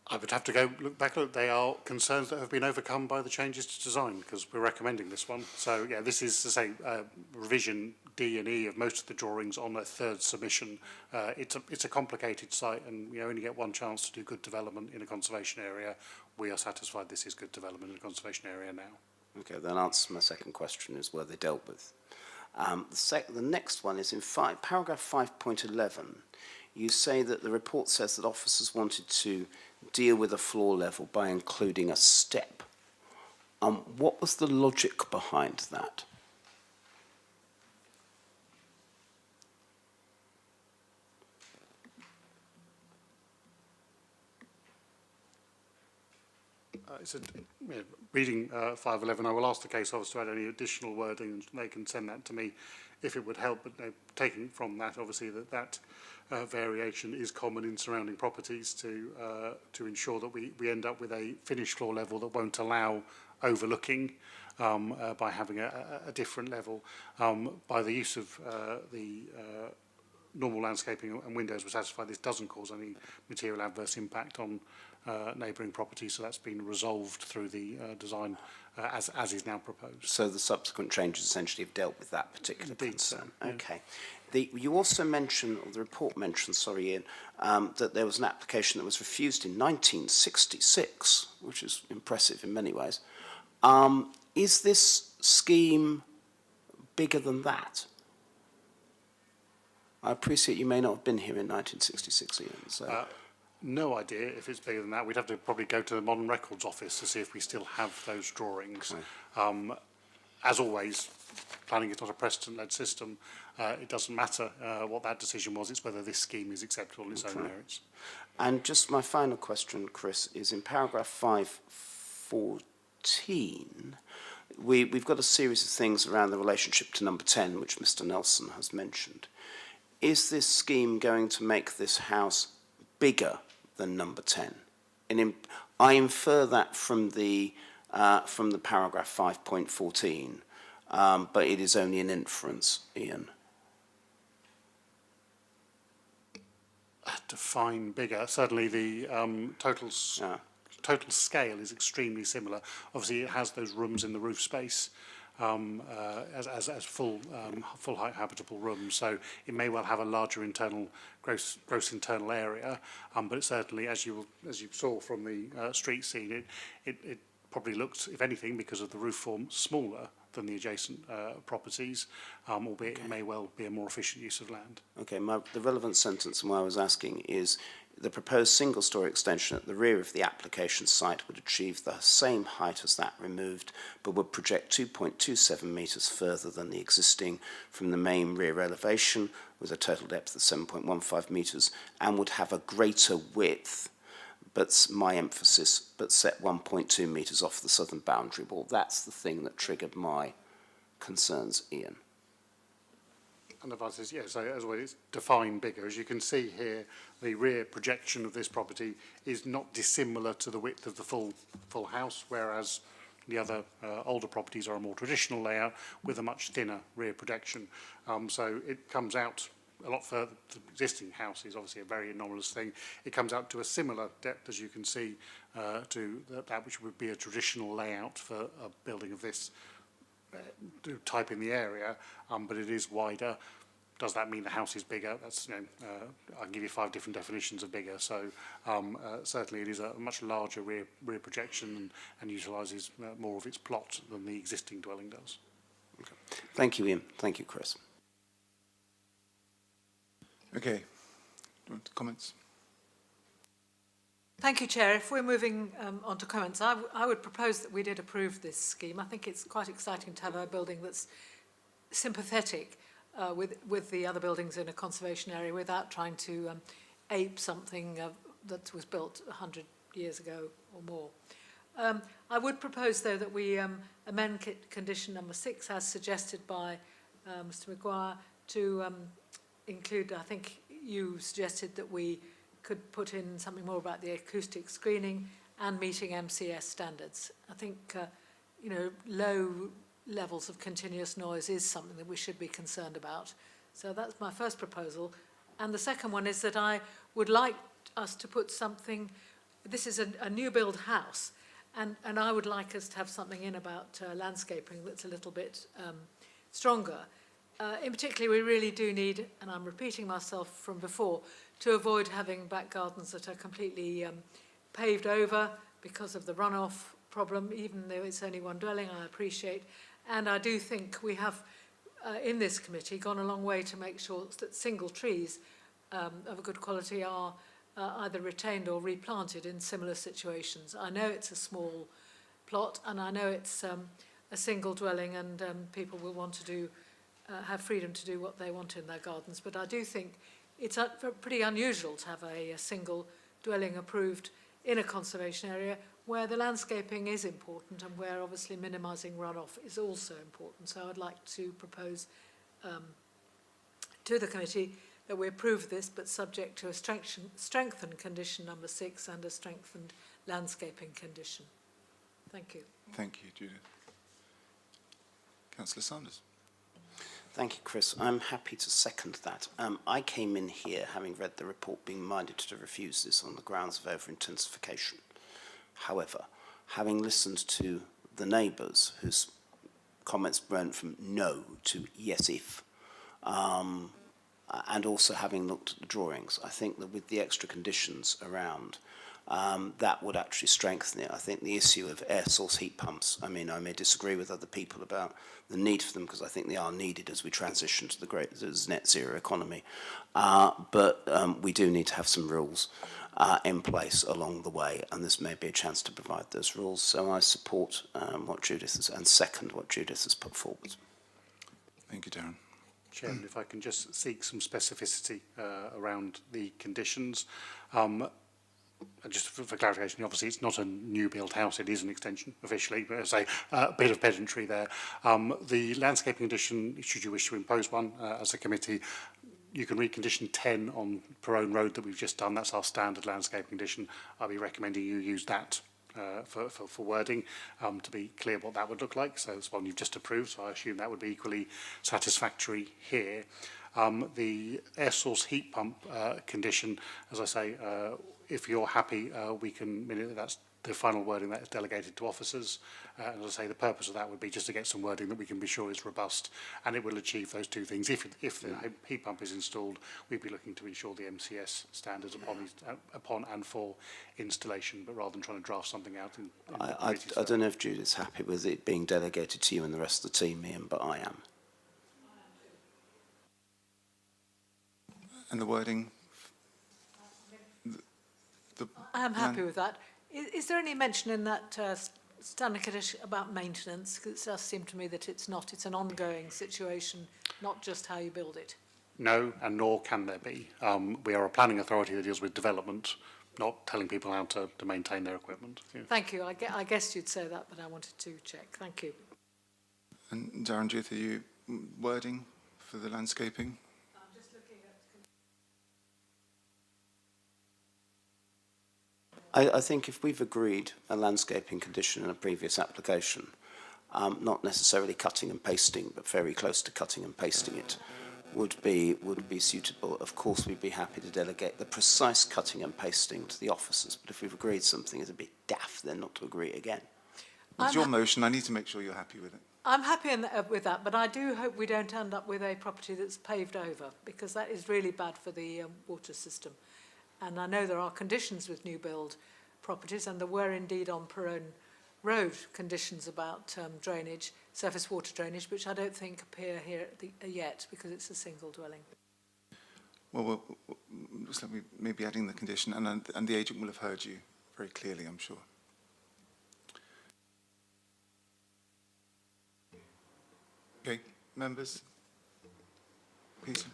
I would have to go look back. They are concerns that have been overcome by the changes to design, because we're recommending this one. So yeah, this is to say revision D and E of most of the drawings on a 3rd submission. It's a complicated site, and we only get one chance to do good development in a conservation area. We are satisfied this is good development in a conservation area now. Okay, then answer my second question is were they dealt with. The next one is in paragraph 5.11. You say that the report says that officers wanted to deal with a floor level by including a step. What was the logic behind that? reading 511, I will ask the case officer to add any additional wording, and they can send that to me if it would help. But taking from that, obviously, that variation is common in surrounding properties to ensure that we end up with a finished floor level that won't allow overlooking by having a different level. By the use of the normal landscaping and windows, we're satisfied this doesn't cause any material adverse impact on neighbouring properties, so that's been resolved through the design as is now proposed. So the subsequent changes essentially have dealt with that particular Indeed, concern. so, yeah. Okay. You also mentioned, or the report mentioned, sorry Ian, that there was an application that was refused in 1966, which is impressive in many ways. Is this scheme bigger than that? I appreciate you may not have been here in 1966, Ian. So. No idea if it's bigger than that. We'd have to probably go to the Modern Records Office to see if we still have those drawings. Okay. As always, planning is not a precedent-led system. It doesn't matter what that decision was. It's whether this scheme is acceptable on its own merits. And just my final question, Chris, is in paragraph 514, we've got a series of things around the relationship to number 10, which Mr. Nelson has mentioned. Is this scheme going to make this house bigger than number 10? And I infer that from the paragraph 5.14, but it is only an inference, Ian. Define bigger. Certainly the total scale is extremely similar. Obviously, it has those rooms in the roof space as full height habitable rooms. So it may well have a larger internal gross internal area, but it certainly, as you saw from the street scene, it probably looked, if anything, because of the roof form, smaller than the adjacent properties, albeit it may well be a more efficient use of land. Okay, the relevant sentence and why I was asking is the proposed single-storey extension at the rear of the application site would achieve the same height as that removed, but would project 2.27 metres further than the existing from the main rear elevation, with a total depth of 7.15 metres, and would have a greater width, but my emphasis, but set 1.2 metres off the southern boundary wall. That's the thing that triggered my concerns, Ian. And the advantage is, yes, so as well, it's defined bigger. As you can see here, the rear projection of this property is not dissimilar to the width of the full house, whereas the other older properties are a more traditional layout with a much thinner rear projection. So it comes out a lot further. The existing house is obviously a very anomalous thing. It comes out to a similar depth, as you can see, to that which would be a traditional layout for a building of this type in the area, but it is wider. Does that mean the house is bigger? That's, I can give you 5 different definitions of bigger. So certainly it is a much larger rear projection and utilises more of its plot than the existing dwelling does. Okay. Thank you, Ian. Thank you, Chris. Okay. Do you want comments? Thank you, Chair. If we're moving on to comments, I would propose that we did approve this scheme. I think it's quite exciting to have a building that's sympathetic with the other buildings in a conservation area without trying to ape something that was built 100 years ago or more. I would propose, though, that we amend condition number 6, as suggested by Mr. Maguire, to include, I think you suggested that we could put in something more about the acoustic screening and meeting MCS standards. I think, low levels of continuous noise is something that we should be concerned about. So that's my first proposal. And the second one is that I would like us to put something, this is a new build house, and I would like us to have something in about landscaping that's a little bit stronger. In particular, we really do need, and I'm repeating myself from before, to avoid having back gardens that are completely paved over because of the runoff problem, even though it's only one dwelling, I appreciate. And I do think we have, in this committee, gone a long way to make sure that single trees of a good quality are either retained or replanted in similar situations. I know it's a small plot, and I know it's a single dwelling, and people will want to do have freedom to do what they want in their gardens. But I do think it's pretty unusual to have a single dwelling approved in a conservation area where the landscaping is important and where obviously minimising runoff is also important. So I'd like to propose to the committee that we approve this, but subject to a strengthened condition number 6 and a strengthened landscaping condition. Thank you. Thank you, Judith. Councillor Sanders. Thank you, Chris. I'm happy to second that. I came in here, having read the report, being minded to refuse this on the grounds of over-intensification. However, having listened to the neighbours, whose comments went from no to yes if, and also having looked at the drawings, I think that with the extra conditions around, that would actually strengthen it. I think the issue of air source heat pumps, I mean, I may disagree with other people about the need for them, because I think they are needed as we transition to the net zero economy. But we do need to have some rules in place along the way, and this may be a chance to provide those rules. So I support what Judith has, and second what Judith has put forward. Thank you, Darren. Chairman, if I can just seek some specificity around the conditions. Just for clarification, obviously it's not a new build house, it is an extension officially, but as a bit of pedantry there. The landscaping condition, should you wish to impose one as a committee, you can read condition 10 on Perone Road that we've just done. That's our standard landscape condition. I'll be recommending you use that for wording to be clear what that would look like. So it's one you've just approved, so I assume that would be equally satisfactory here. The air source heat pump condition, as I say, if you're happy, we can, that's the final wording that is delegated to officers. As I say, the purpose of that would be just to get some wording that we can be sure is robust, and it will achieve those two things. If the heat pump is installed, we'd be looking to ensure the MCS standards upon and for installation, but rather than trying to draft something out. I don't know if Judith's happy with it being delegated to you and the rest of the team, Ian, but I am. And the wording? I am happy with that. Is there any mention in that standard condition about maintenance? Because it does seem to me that it's not. It's an ongoing situation, not just how you build it. No, and nor can there be. We are a planning authority that deals with development, not telling people how to maintain their equipment. Yeah. Thank you. I guess you'd say that, but I wanted to check. Thank you. And Darren, Judith, are you wording for the landscaping? I'm just looking at... I think if we've agreed a landscaping condition in a previous application, not necessarily cutting and pasting, but very close to cutting and pasting it, would be suitable. Of course, we'd be happy to delegate the precise cutting and pasting to the officers, but if we've agreed something, it's a bit daft then not to agree again. It's your motion. I need to make sure you're happy with it. I'm happy with that, but I do hope we don't end up with a property that's paved over, because that is really bad for the water system. And I know there are conditions with new build properties, and there were indeed on Perone Road conditions about drainage, surface water drainage, which I don't think appear here yet, because it's a single dwelling. Well, looks like we may be adding the condition, and the agent will have heard you very clearly, I'm sure. Okay, members, Peter.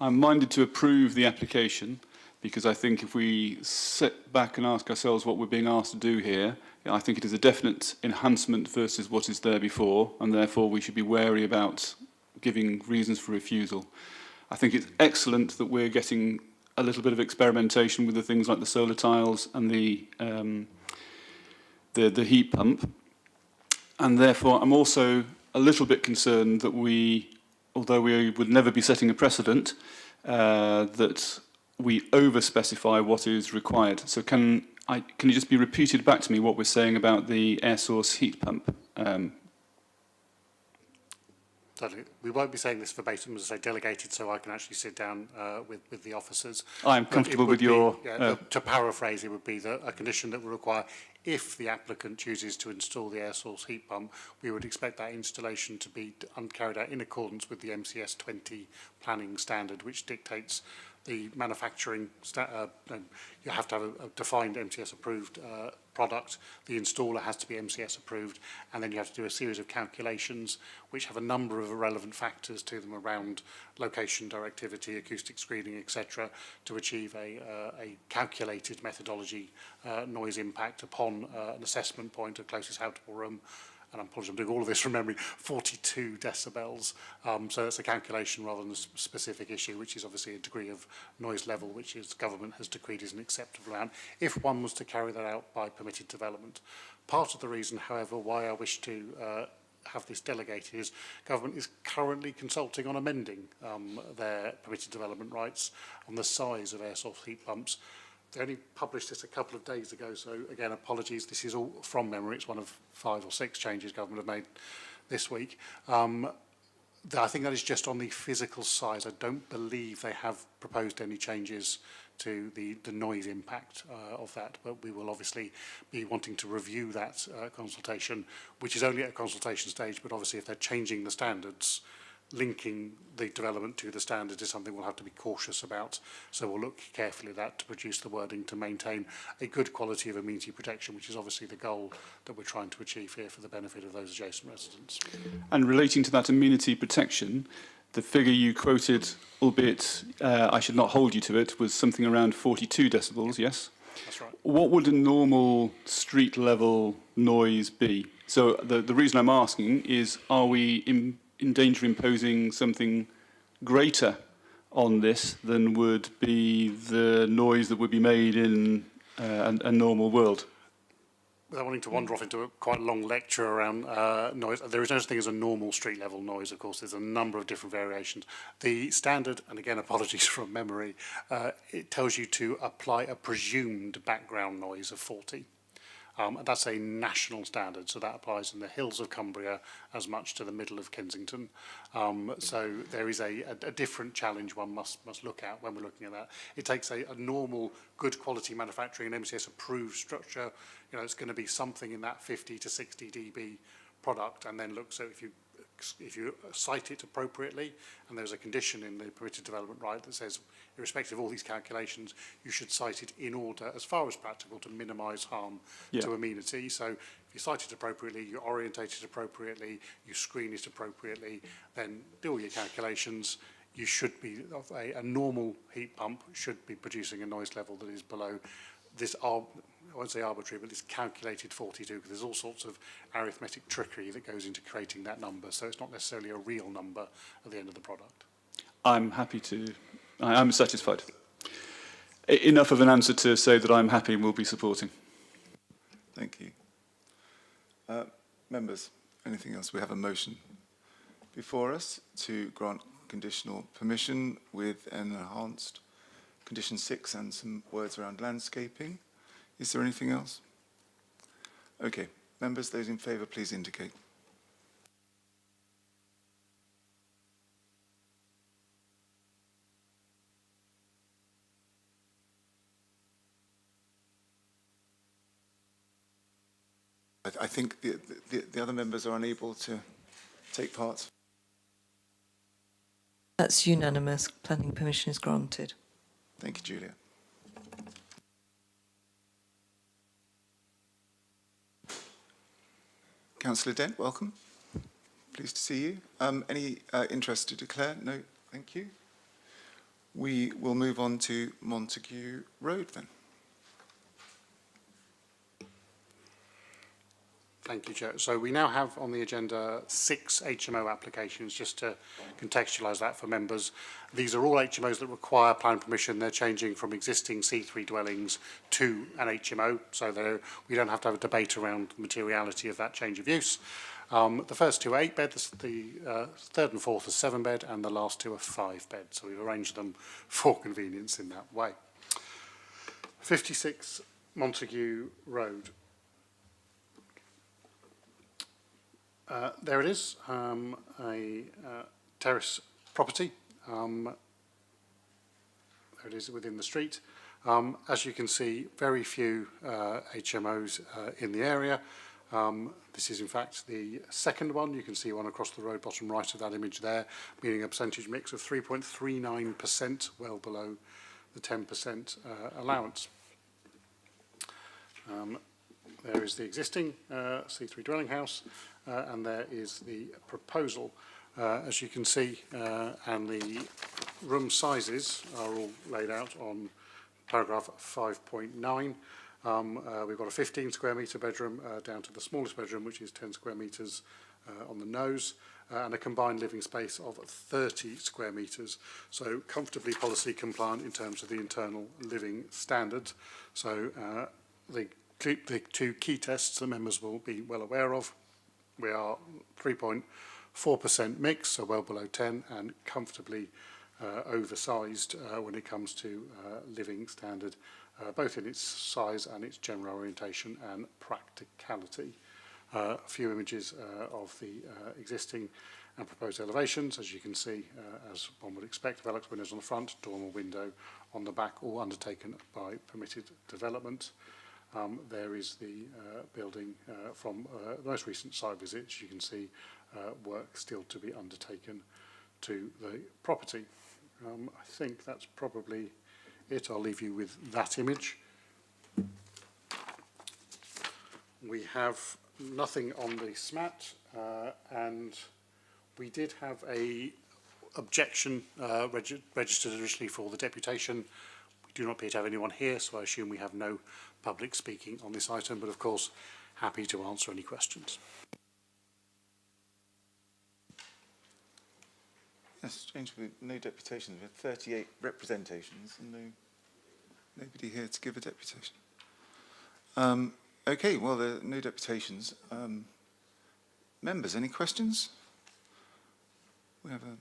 I'm minded to approve the application, because I think if we sit back and ask ourselves what we're being asked to do here, I think it is a definite enhancement versus what is there before, and therefore we should be wary about giving reasons for refusal. I think it's excellent that we're getting a little bit of experimentation with the things like the solar tiles and the heat pump, and therefore I'm also a little bit concerned that although we would never be setting a precedent, that we over-specify what is required. So can you just be repeated back to me what we're saying about the air source heat pump? We won't be saying this verbatim, as I say, delegated, so I can actually sit down with the officers. I'm comfortable with your... to paraphrase, it would be that a condition that will require, if the applicant chooses to install the air source heat pump, we would expect that installation to be carried out in accordance with the MCS 20 planning standard, which dictates the manufacturing, you have to have a defined MCS approved product, the installer has to be MCS approved, and then you have to do a series of calculations which have a number of relevant factors to them around location, directivity, acoustic screening, etc., to achieve a calculated methodology noise impact upon an assessment point of closest habitable room. And I'm apologize, I'm doing all of this from memory, 42 decibels. So it's a calculation rather than a specific issue, which is obviously a degree of noise level, which is government has decreed is an acceptable amount, if one was to carry that out by permitted development. Part of the reason, however, why I wish to have this delegated is government is currently consulting on amending their permitted development rights on the size of air source heat pumps. They only published this a couple of days ago, so again, apologies, this is all from memory. It's one of 5 or 6 changes government have made this week. I think that is just on the physical size. I don't believe they have proposed any changes to the noise impact of that, but we will obviously be wanting to review that consultation, which is only at a consultation stage, but obviously if they're changing the standards, linking the development to the standards is something we'll have to be cautious about. So we'll look carefully at that to produce the wording to maintain a good quality of amenity protection, which is obviously the goal that we're trying to achieve here for the benefit of those adjacent residents. And relating to that amenity protection, the figure you quoted, albeit I should not hold you to it, was something around 42 decibels, yes? That's right. What would a normal street level noise be? So the reason I'm asking is, are we in danger of imposing something greater on this than would be the noise that would be made in a normal world? Without wanting to wander off into a quite long lecture around noise, there is no such thing as a normal street level noise, of course. There's a number of different variations. The standard, and again, apologies from memory, it tells you to apply a presumed background noise of 40. And that's a national standard, so that applies in the hills of Cumbria as much to the middle of Kensington. So there is a different challenge one must look at when we're looking at that. It takes a normal, good quality manufacturing and MCS approved structure. You know, it's going to be something in that 50 to 60 dB product, and then look, so if you cite it appropriately, and there's a condition in the permitted development right that says, irrespective of all these calculations, you should cite it in order, as far as practical, to minimise harm to amenity. So if you cite it appropriately, you orientate it appropriately, you screen it appropriately, then do all your calculations. You should be, a normal heat pump should be producing a noise level that is below this, I won't say arbitrary, but it's calculated 42, because there's all sorts of arithmetic trickery that goes into creating that number. So it's not necessarily a real number at the end of the product. I'm satisfied. Enough of an answer to say that I'm happy and will be supporting. Thank you. Members, anything else? We have a motion before us to grant conditional permission with an enhanced condition 6 and some words around landscaping. Is there anything else? Okay. Members, those in favour, please indicate. I think the other members are unable to take part. That's unanimous. Planning permission is granted. Thank you, Julia. Councillor Dent, welcome. Pleased to see you. Any interest to declare? No, thank you. We will move on to Montague Road then. Thank you, Chair. So we now have on the agenda 6 HMO applications, just to contextualise that for members. These are all HMOs that require planning permission. They're changing from existing C3 dwellings to an HMO, so we don't have to have a debate around the materiality of that change of use. The first 2 are 8 beds, the third and fourth are 7 bed, and the last 2 are 5 beds. So we've arranged them for convenience in that way. 56 Montague Road. There it is, a terrace property. There it is within the street. As you can see, very few HMOs in the area. This is in fact the second one. You can see one across the road, bottom right of that image there, meaning a percentage mix of 3.39%, well below the 10% allowance. There is the existing C3 dwelling house, and there is the proposal. As you can see, and the room sizes are all laid out on paragraph 5.9. We've got a 15 square metre bedroom down to the smallest bedroom, which is 10 square metres on the nose, and a combined living space of 30 square metres. So comfortably policy compliant in terms of the internal living standards. So the two key tests that members will be well aware of. We are 3.4% mix, so well below 10, and comfortably oversized when it comes to living standard, both in its size and its general orientation and practicality. A few images of the existing and proposed elevations. As you can see, as one would expect, Velux windows on the front, dormer window on the back, all undertaken by permitted development. There is the building from the most recent site visits. You can see work still to be undertaken to the property. I think that's probably it. I'll leave you with that image. We have nothing on the SMAT, and we did have a objection registered originally for the deputation. We do not appear to have anyone here, so I assume we have no public speaking on this item, but of course happy to answer any questions. Yes, strange with no deputations. We had 38 representations and nobody here to give a deputation. Okay, well, there are no deputations. Members, any questions? We have a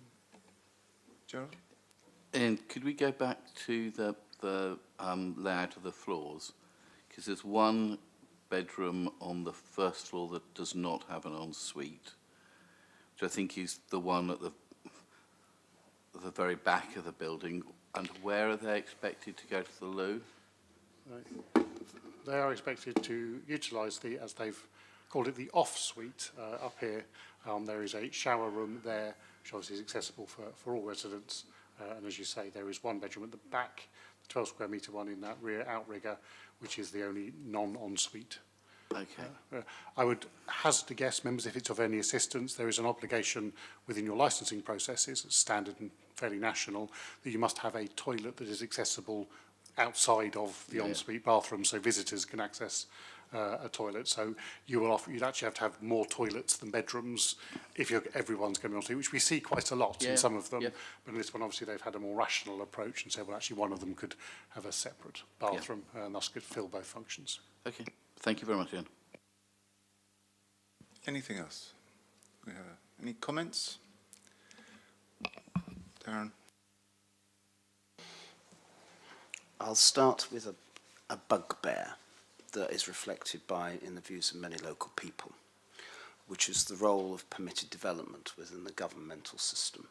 Gerald? And could we go back to the layout of the floors? Because there's one bedroom on the first floor that does not have an ensuite, which I think is the one at the very back of the building. And where are they expected to go to the loo? They are expected to utilise as they've called it, the off-suite up here. There is a shower room there, which obviously is accessible for all residents. And as you say, there is one bedroom at the back, the 12 square metre one in that rear outrigger, which is the only non-ensuite. Okay. I would hazard to guess, members, if it's of any assistance, there is an obligation within your licensing processes, it's standard and fairly national, that you must have a toilet that is accessible outside of the ensuite bathroom, so visitors can access a toilet. So you'd actually have to have more toilets than bedrooms if everyone's going to be ensuite, which we see quite a lot in some of them. But in this one, obviously, they've had a more rational approach and said, well, actually, one of them could have a separate bathroom and thus could fill both functions. Okay. Thank you very much, Ian. Anything else? We have any comments? Darren? I'll start with a bugbear that is reflected in the views of many local people, which is the role of permitted development within the governmental system,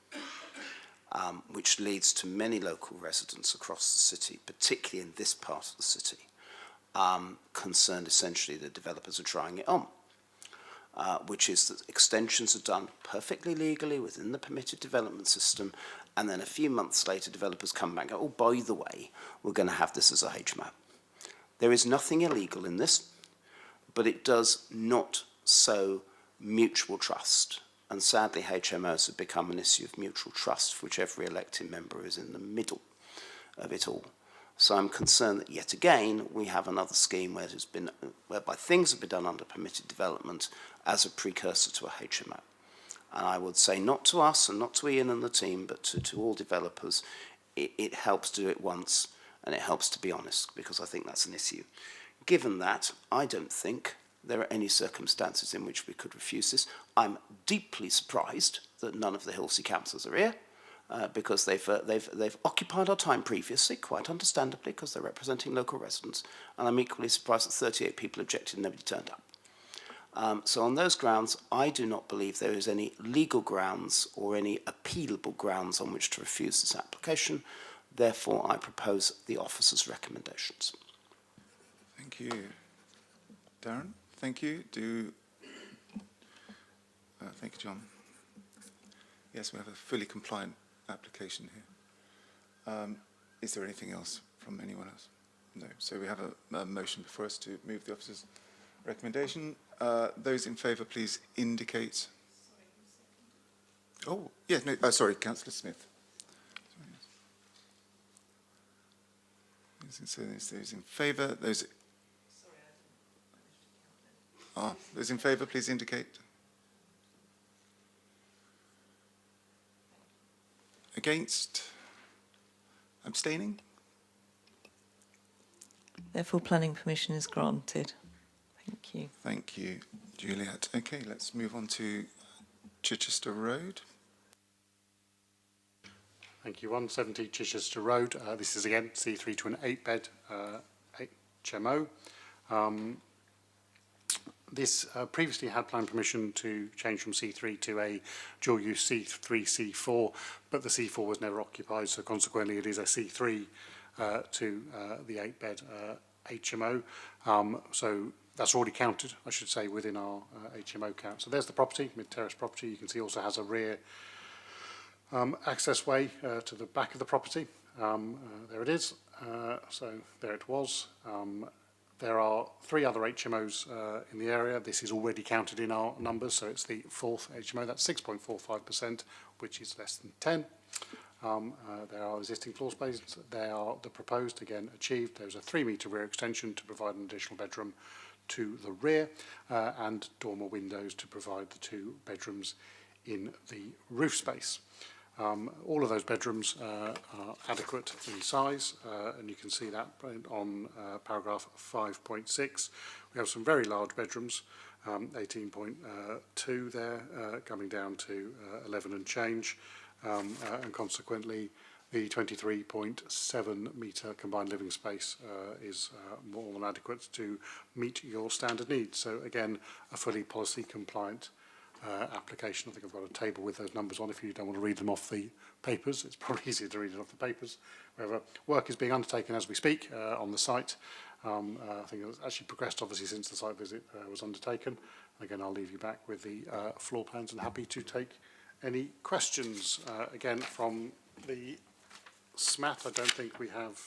which leads to many local residents across the city, particularly in this part of the city, concerned essentially that developers are trying it on, which is that extensions are done perfectly legally within the permitted development system, and then a few months later developers come back and go, oh, by the way, we're going to have this as a HMO. There is nothing illegal in this, but it does not sow mutual trust. And sadly, HMOs have become an issue of mutual trust, for which every elected member is in the middle of it all. So I'm concerned that yet again we have another scheme whereby things have been done under permitted development as a precursor to a HMO. And I would say not to us and not to Ian and the team, but to all developers, it helps do it once and it helps to be honest, because I think that's an issue. Given that, I don't think there are any circumstances in which we could refuse this. I'm deeply surprised that none of the Hilsea councillors are here, because they've occupied our time previously, quite understandably, because they're representing local residents, and I'm equally surprised that 38 people objected and nobody turned up. So on those grounds, I do not believe there is any legal grounds or any appealable grounds on which to refuse this application. Therefore, I propose the officer's recommendations. Thank you. Darren? Thank you. Thank you, John. Yes, we have a fully compliant application here. Is there anything else from anyone else? No. So we have a motion before us to move the officer's recommendation. Those in favour, please indicate. Oh, yes, no, sorry, Councillor Smith. So those in favour, those in favour, please indicate. Against? Abstaining? Therefore, planning permission is granted. Thank you. Thank you, Juliet. Okay, let's move on to Chichester Road. Thank you. 170 Chichester Road. This is again C3 to an 8-bed HMO. This previously had planning permission to change from C3 to a dual use C3, C4, but the C4 was never occupied, so consequently it is a C3 to the 8-bed HMO. So that's already counted, I should say, within our HMO count. So there's the property, mid-terrace property. You can see also has a rear access way to the back of the property. There it is. So there it was. There are 3 other HMOs in the area. This is already counted in our numbers, so it's the 4th HMO. That's 6.45%, which is less than 10. There are existing floor spaces. They are the proposed, again, achieved. There's a 3-metre rear extension to provide an additional bedroom to the rear, and dormer windows to provide the 2 bedrooms in the roof space. All of those bedrooms are adequate in size, and you can see that on paragraph 5.6. We have some very large bedrooms, 18.2 there, coming down to 11 and change, and consequently the 23.7 metre combined living space is more than adequate to meet your standard needs. So again, a fully policy compliant application. I think I've got a table with those numbers on if you don't want to read them off the papers. It's probably easier to read it off the papers. However, work is being undertaken as we speak on the site. I think it's actually progressed obviously since the site visit was undertaken. Again, I'll leave you back with the floor plans and happy to take any questions again from the SMAT. I don't think we have.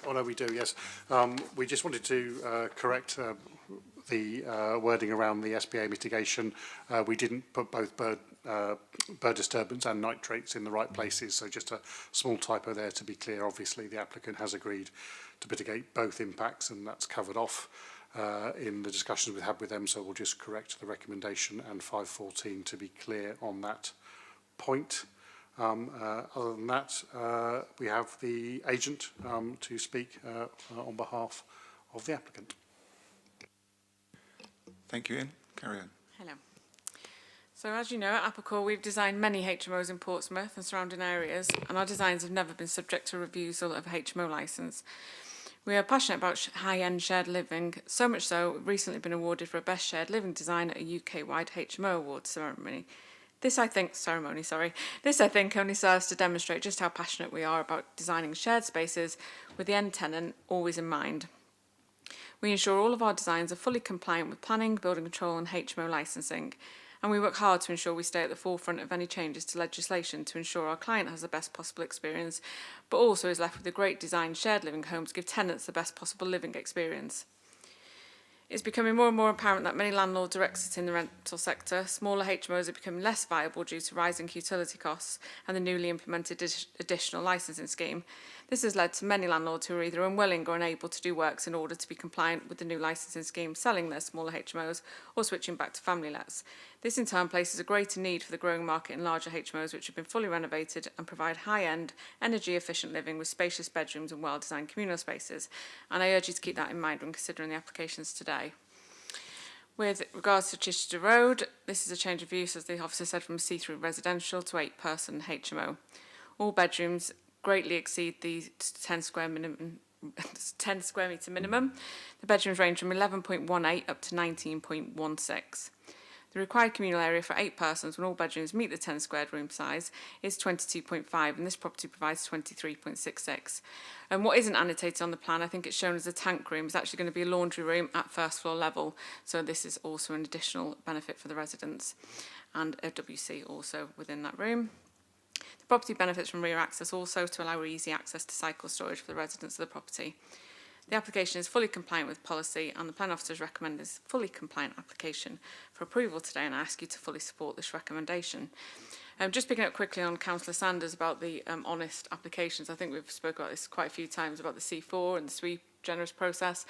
Oh no, we do, yes. We just wanted to correct the wording around the SPA mitigation. We didn't put both bird disturbance and nitrates in the right places, so just a small typo there to be clear. Obviously, the applicant has agreed to mitigate both impacts, and that's covered off in the discussions we've had with them, so we'll just correct the recommendation and 514 to be clear on that point. Other than that, we have the agent to speak on behalf of the applicant. Thank you, Ian. Carry on. Hello. So as you know, at Apicore, we've designed many HMOs in Portsmouth and surrounding areas, and our designs have never been subject to refusal of a HMO licence. We are passionate about high-end shared living, so much so we've recently been awarded for a Best Shared Living Design at a UK-wide HMO Awards ceremony. This, I think, only serves to demonstrate just how passionate we are about designing shared spaces with the end tenant always in mind. We ensure all of our designs are fully compliant with planning, building control and HMO licensing, and we work hard to ensure we stay at the forefront of any changes to legislation to ensure our client has the best possible experience, but also is left with a great designed shared living home to give tenants the best possible living experience. It's becoming more and more apparent that many landlords are exiting the rental sector. Smaller HMOs are becoming less viable due to rising utility costs and the newly implemented additional licensing scheme. This has led to many landlords who are either unwilling or unable to do works in order to be compliant with the new licensing scheme, selling their smaller HMOs or switching back to family lets. This in turn places a greater need for the growing market in larger HMOs which have been fully renovated and provide high-end, energy-efficient living with spacious bedrooms and well-designed communal spaces. And I urge you to keep that in mind when considering the applications today. With regards to Chichester Road, this is a change of use, as the officer said, from a see-through residential to 8-person HMO. All bedrooms greatly exceed the 10 square metre minimum. The bedrooms range from 11.18 up to 19.16. The required communal area for 8 persons when all bedrooms meet the 10 squared room size is 22.5, and this property provides 23.66. And what isn't annotated on the plan, I think it's shown as a tank room, is actually going to be a laundry room at first floor level. So this is also an additional benefit for the residents, and a WC also within that room. The property benefits from rear access also to allow easy access to cycle storage for the residents of the property. The application is fully compliant with policy, and the plan officers recommend this fully compliant application for approval today, and I ask you to fully support this recommendation. Just picking up quickly on Councillor Sanders about the honest applications, I think we've spoken about this quite a few times about the C4 and the sweep generous process.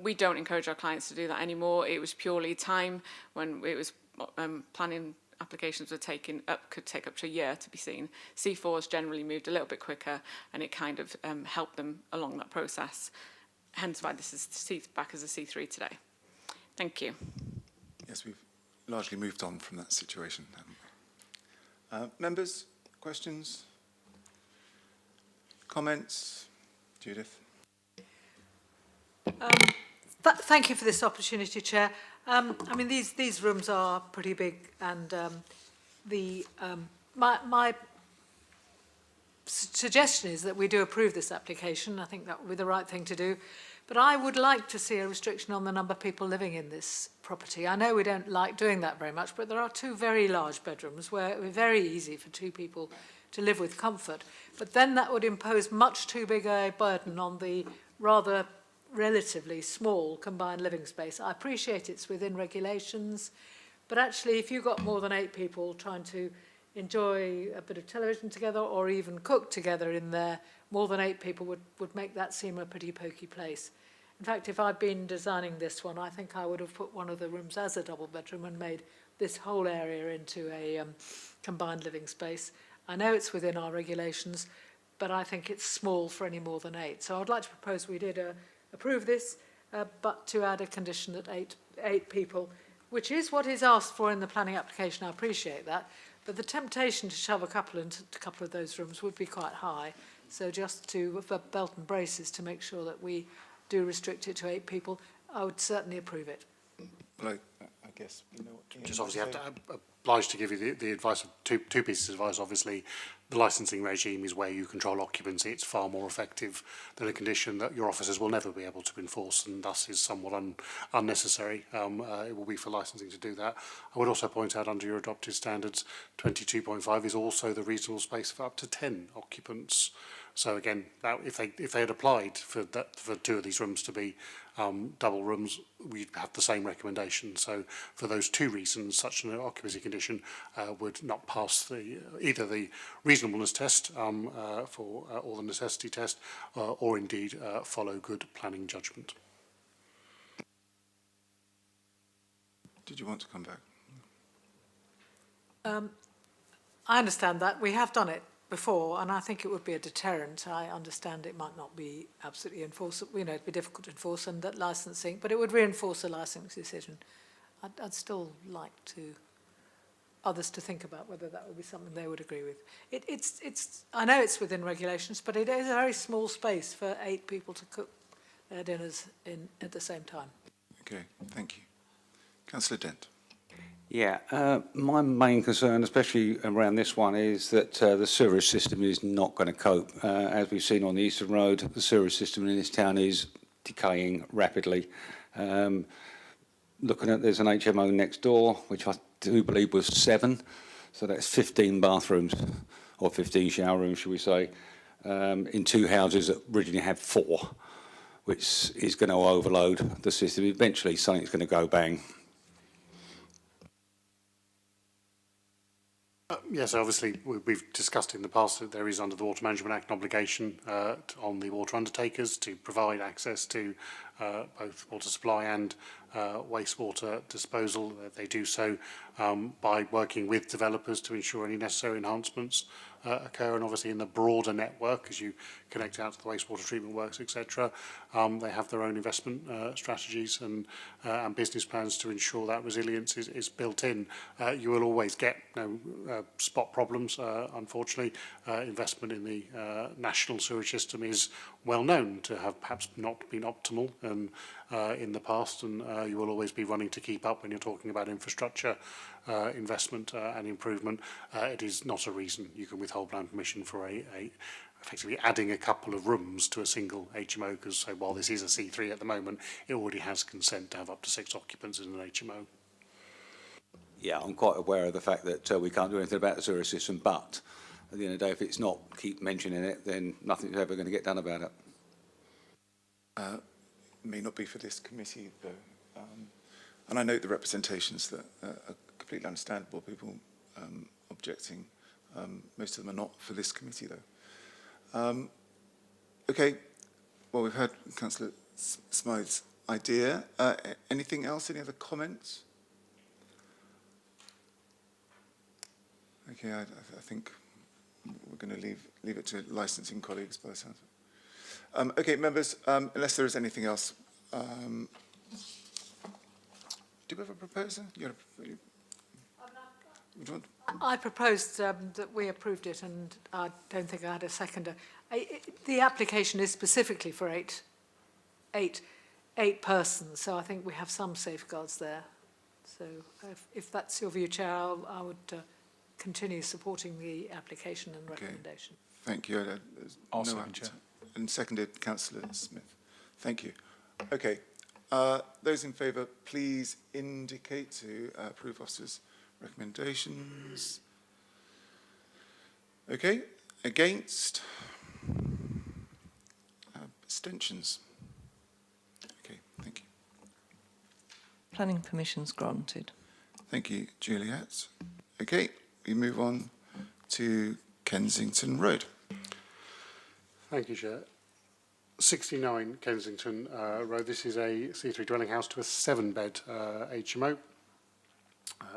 We don't encourage our clients to do that anymore. It was purely time when it was planning applications were could take up to a year to be seen. C4s generally moved a little bit quicker, and it kind of helped them along that process. Hence why this is back as a C3 today. Thank you. Yes, we've largely moved on from that situation, haven't we? Members, questions? Comments? Judith? Thank you for this opportunity, Chair. I mean, these rooms are pretty big, and my suggestion is that we do approve this application. I think that would be the right thing to do. But I would like to see a restriction on the number of people living in this property. I know we don't like doing that very much, but there are 2 very large bedrooms where it would be very easy for 2 people to live with comfort. But then that would impose much too big a burden on the rather relatively small combined living space. I appreciate it's within regulations, but actually if you've got more than 8 people trying to enjoy a bit of television together or even cook together in there, more than 8 people would make that seem a pretty pokey place. In fact, if I'd been designing this one, I think I would have put one of the rooms as a double bedroom and made this whole area into a combined living space. I know it's within our regulations, but I think it's small for any more than 8. So I'd like to propose we did approve this, but to add a condition that 8 people, which is what is asked for in the planning application. I appreciate that. But the temptation to shove a couple into a couple of those rooms would be quite high. So just for belt and braces to make sure that we do restrict it to 8 people, I would certainly approve it. Well, I guess you know what Just obviously have to obliged to give you the advice of two pieces of advice. Obviously, the licensing regime is where you control occupancy. It's far more effective than a condition that your officers will never be able to enforce, and thus is somewhat unnecessary. It will be for licensing to do that. I would also point out, under your adopted standards, 22.5 is also the reasonable space for up to 10 occupants. So again, that if they had applied for 2 of these rooms to be double rooms, we'd have the same recommendation. So for those 2 reasons, such an occupancy condition would not pass either the reasonableness test or the necessity test, or indeed follow good planning judgment. Did you want to come back? I understand that. We have done it before, and I think it would be a deterrent. I understand it might not be absolutely enforceable, it'd be difficult to enforce, and that licensing, but it would reinforce a licensing decision. I'd still like others to think about whether that would be something they would agree with. It's I know it's within regulations, but it is a very small space for 8 people to cook their dinners in at the same time. Okay, thank you. Councillor Dent. Yeah, my main concern, especially around this one, is that the sewerage system is not going to cope. As we've seen on the Eastern Road, the sewerage system in this town is decaying rapidly. Looking at, there's an HMO next door, which I do believe was 7, so that's 15 bathrooms, or 15 shower rooms, should we say, in 2 houses that originally had 4, which is going to overload the system. Eventually, something's going to go bang. Yes, obviously we've discussed in the past that there is, under the Water Management Act, an obligation on the water undertakers to provide access to both water supply and wastewater disposal. They do so by working with developers to ensure any necessary enhancements occur, and obviously in the broader network, as you connect out to the wastewater treatment works, etc., they have their own investment strategies and business plans to ensure that resilience is built in. You will always get spot problems. Unfortunately, investment in the national sewage system is well known to have perhaps not been optimal in the past, and you will always be running to keep up when you're talking about infrastructure investment and improvement. It is not a reason you can withhold plan permission for effectively adding a couple of rooms to a single HMO, because so while this is a C3 at the moment, it already has consent to have up to 6 occupants in an HMO. Yeah, I'm quite aware of the fact that we can't do anything about the sewer system, but at the end of the day, if it's not, keep mentioning it, then nothing's ever going to get done about it. May not be for this committee, though. And I note the representations that are completely understandable, people objecting. Most of them are not for this committee, though. Okay, well, we've heard Councillor Smythe's idea. Anything else, any other comments? Okay, I think we're going to leave it to licensing colleagues by the sounds of it. Okay, members, unless there is anything else, do we have a proposer? I proposed that we approved it, and I don't think I had a seconder. The application is specifically for eight persons, so I think we have some safeguards there. So if that's your view, Chair, I would continue supporting the application and recommendation. Thank you. I'll second, Chair. And seconded, Councillor Smith. Thank you. Okay. Those in favour, please indicate to approve officers' recommendations. Okay. Against? Abstentions? Okay. Thank you. Planning permission's granted. Thank you, Juliet. Okay. We move on to Kensington Road. Thank you, Chair. 69 Kensington Road. This is a C3 dwelling house to a 7-bed HMO.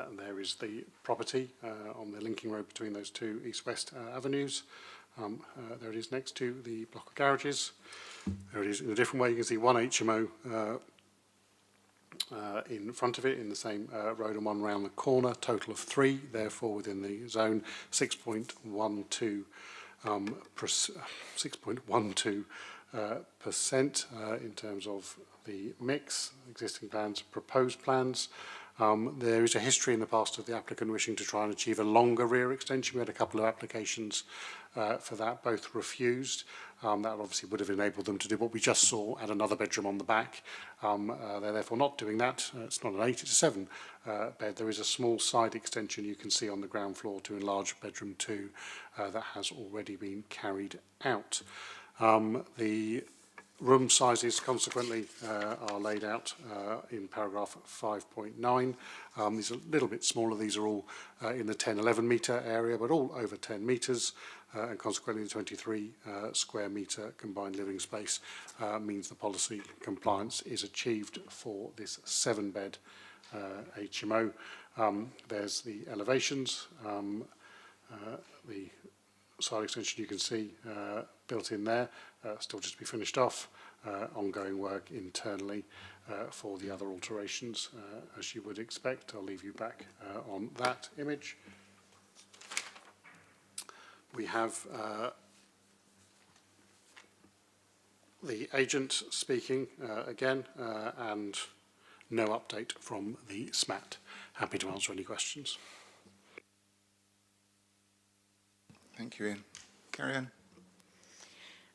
And there is the property on the linking road between those two east-west avenues. There it is next to the block of garages. There it is in a different way. You can see one HMO in front of it in the same road and one round the corner, total of 3, therefore within the zone, 6.12 percent in terms of the mix, existing plans, proposed plans. There is a history in the past of the applicant wishing to try and achieve a longer rear extension. We had a couple of applications for that, both refused. That obviously would have enabled them to do what we just saw, add another bedroom on the back. They're therefore not doing that. It's not an 8, it's a 7 bed. There is a small side extension you can see on the ground floor to enlarge bedroom 2 that has already been carried out. The room sizes, consequently, are laid out in paragraph 5.9. These are a little bit smaller. These are all in the 10-11 metre area, but all over 10 metres. And consequently, the 23 square metre combined living space means the policy compliance is achieved for this 7-bed HMO. There's the elevations. The side extension you can see built in there, still just to be finished off. Ongoing work internally for the other alterations, as you would expect. I'll leave you back on that image. We have the agent speaking again, and no update from the SMAT. Happy to answer any questions. Thank you, Ian. Carry on.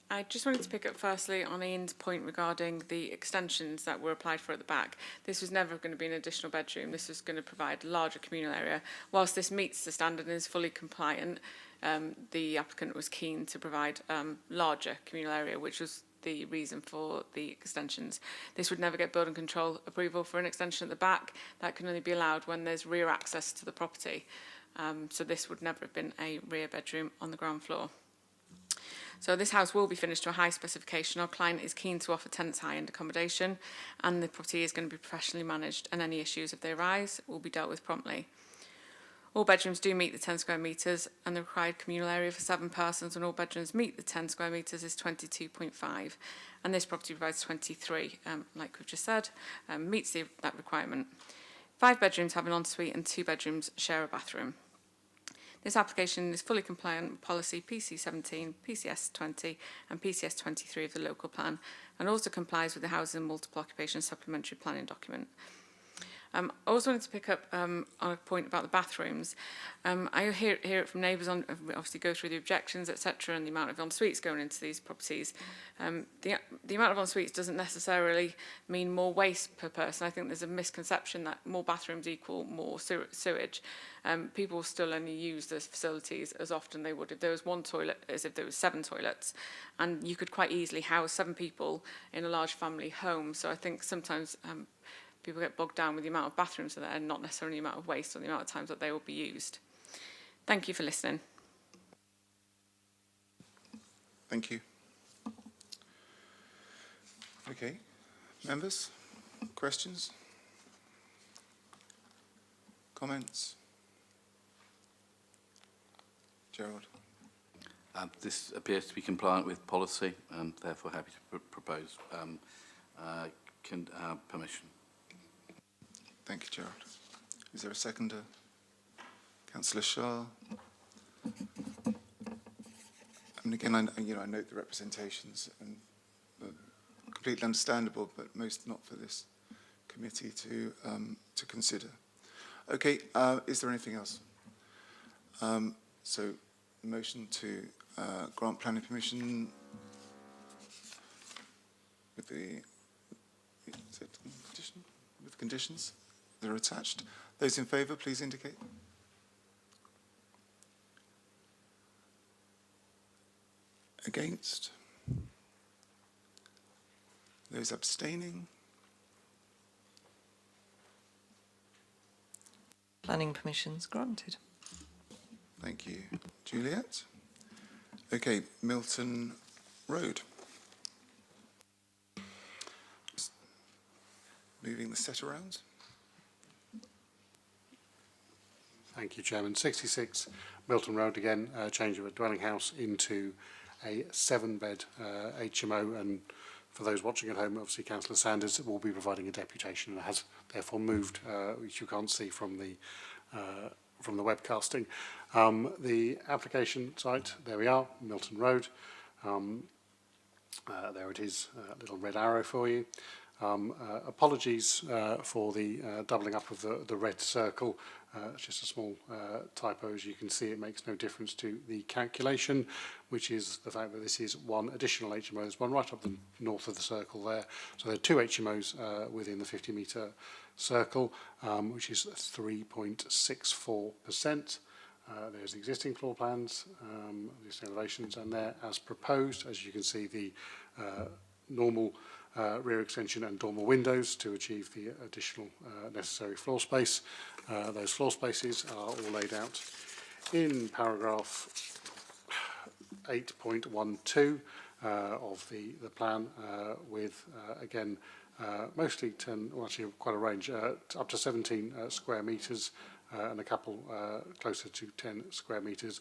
I just wanted to pick up firstly on Ian's point regarding the extensions that were applied for at the back. This was never going to be an additional bedroom. This was going to provide a larger communal area. Whilst this meets the standard and is fully compliant, the applicant was keen to provide larger communal area, which was the reason for the extensions. This would never get building control approval for an extension at the back. That can only be allowed when there's rear access to the property. So this would never have been a rear bedroom on the ground floor. So this house will be finished to a high specification. Our client is keen to offer tenants high-end accommodation, and the property is going to be professionally managed, and any issues, if they arise, will be dealt with promptly. All bedrooms do meet the 10 square metres, and the required communal area for 7 persons when all bedrooms meet the 10 square metres is 22.5, and this property provides 23, like we've just said, meets that requirement. 5 bedrooms have an ensuite and 2 bedrooms share a bathroom. This application is fully compliant with policy PC17, PCS20 and PCS23 of the local plan, and also complies with the Housing and Multiple Occupation Supplementary Planning document. I also wanted to pick up on a point about the bathrooms. I hear it from neighbours, obviously go through the objections, etc., and the amount of en-suites going into these properties. The amount of en-suites doesn't necessarily mean more waste per person. I think there's a misconception that more bathrooms equal more sewage. People still only use those facilities as often they would if there was one toilet as if there was 7 toilets. And you could quite easily house 7 people in a large family home. So I think sometimes people get bogged down with the amount of bathrooms that are there and not necessarily the amount of waste or the amount of times that they will be used. Thank you for listening. Thank you. Okay, members, questions, comments? Gerald. This appears to be compliant with policy and therefore happy to propose permission. Thank you, Gerald. Is there a seconder? Councillor Shah. And again, I note the representations and completely understandable, but most not for this committee to consider. Okay, is there anything else? So, motion to grant planning permission with the conditions that are attached. Those in favour, please indicate. Against? Those abstaining? Planning permissions granted. Thank you. Juliet? Okay, Milton Road. Moving the set around. Thank you, Chairman. 66 Milton Road again, change of a dwelling house into a 7-bed HMO, and for those watching at home, obviously Councillor Sanders will be providing a deputation and has therefore moved, which you can't see from the webcasting. The application site, there we are, Milton Road. There it is, a little red arrow for you. Apologies for the doubling up of the red circle. It's just a small typo. As you can see, it makes no difference to the calculation, which is the fact that this is one additional HMO. There's one right up the north of the circle there. So there are 2 HMOs within the 50-metre circle, which is 3.64%. There's the existing floor plans, existing elevations, and there, as proposed, as you can see, the normal rear extension and dormer windows to achieve the additional necessary floor space. Those floor spaces are all laid out in paragraph 8.12 of the plan, with again mostly 10, well actually quite a range, up to 17 square metres, and a couple closer to 10 square metres,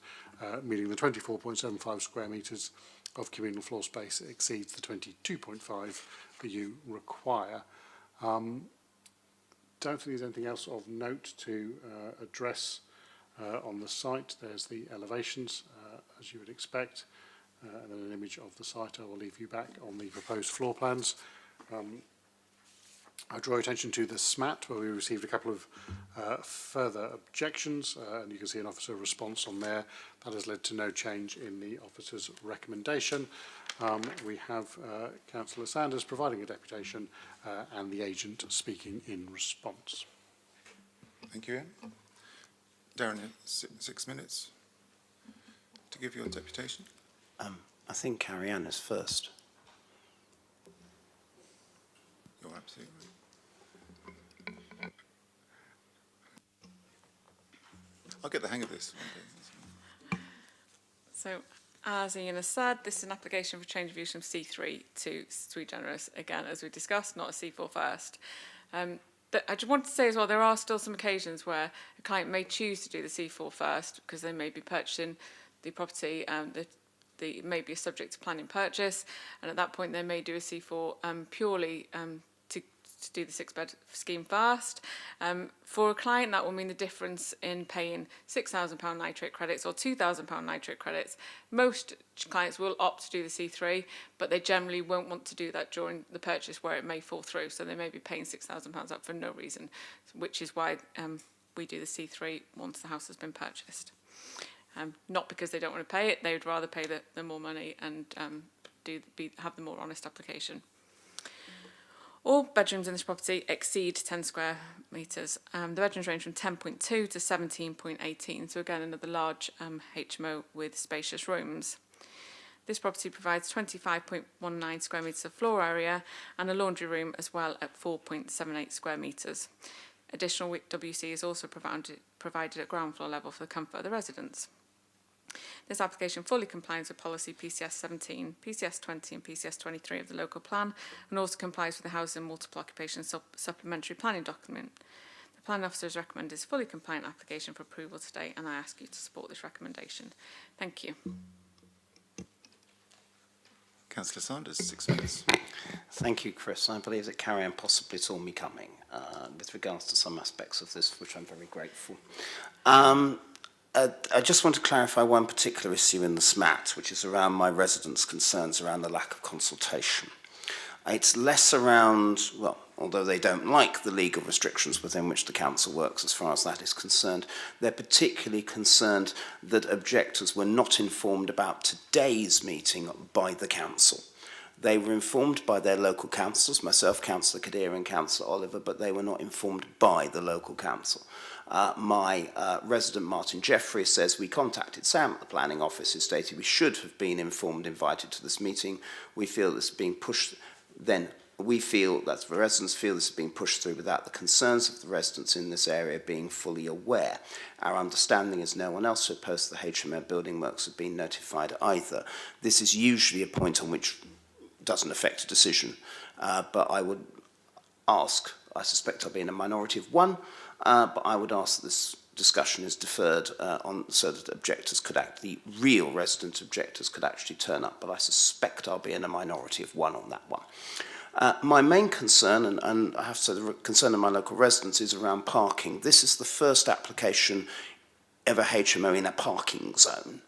meaning the 24.75 square metres of communal floor space exceeds the 22.5 that you require. Don't think there's anything else of note to address on the site. There's the elevations, as you would expect, and then an image of the site. I will leave you back on the proposed floor plans. I draw attention to the SMAT, where we received a couple of further objections, and you can see an officer response on there. That has led to no change in the officer's recommendation. We have Councillor Sanders providing a deputation and the agent speaking in response. Thank you, Ian. Darren, 6 minutes to give your deputation. I think Ariane is first. You're absolutely right. I'll get the hang of this one day. So, as Ian has said, this is an application for change of use from C3 to sui generis. Again, as we discussed, not a C4 first. But I just wanted to say as well, there are still some occasions where a client may choose to do the C4 first because they may be purchasing the property, it may be subject to planning purchase, and at that point they may do a C4 purely to do the 6-bed scheme first. For a client, that will mean the difference in paying £6,000 nitrate credits or £2,000 nitrate credits. Most clients will opt to do the C3, but they generally won't want to do that during the purchase where it may fall through. So they may be paying £6,000 up for no reason, which is why we do the C3 once the house has been purchased. Not because they don't want to pay it, they would rather pay the more money and have the more honest application. All bedrooms in this property exceed 10 square metres. The bedrooms range from 10.2 to 17.18, so again another large HMO with spacious rooms. This property provides 25.19 square metres of floor area and a laundry room as well at 4.78 square metres. Additional WC is also provided at ground floor level for the comfort of the residents. This application fully complies with policy PCS 17, PCS 20 and PCS 23 of the local plan and also complies with the Housing Multiple Occupation Supplementary Planning document. The planning officer has recommended this fully compliant application for approval today and I ask you to support this recommendation. Thank you. Councillor Sanders, 6 minutes. Thank you, Chris. I believe that Carrie Ann possibly saw me coming with regards to some aspects of this, which I'm very grateful. I just want to clarify one particular issue in the SMAT, which is around my residents' concerns around the lack of consultation. It's less around, well, although they don't like the legal restrictions within which the council works as far as that is concerned, they're particularly concerned that objectors were not informed about today's meeting by the council. They were informed by their local councillors, myself, Councillor Kadir and Councillor Oliver, but they were not informed by the local council. My resident Martin Jeffrey says we contacted Sam at the planning office who stated we should have been informed, invited to this meeting. We feel this is being pushed, then we feel that the residents feel this is being pushed through without the concerns of the residents in this area being fully aware. Our understanding is no one else who opposed the HMO building works have been notified either. This is usually a point on which doesn't affect a decision, but I would ask, I suspect I'll be in a minority of one, but I would ask that this discussion is deferred so that objectors could the real resident objectors could actually turn up, but I suspect I'll be in a minority of one on that one. My main concern, and I have to say the concern of my local residents, is around parking. This is the first application of a HMO in a parking zone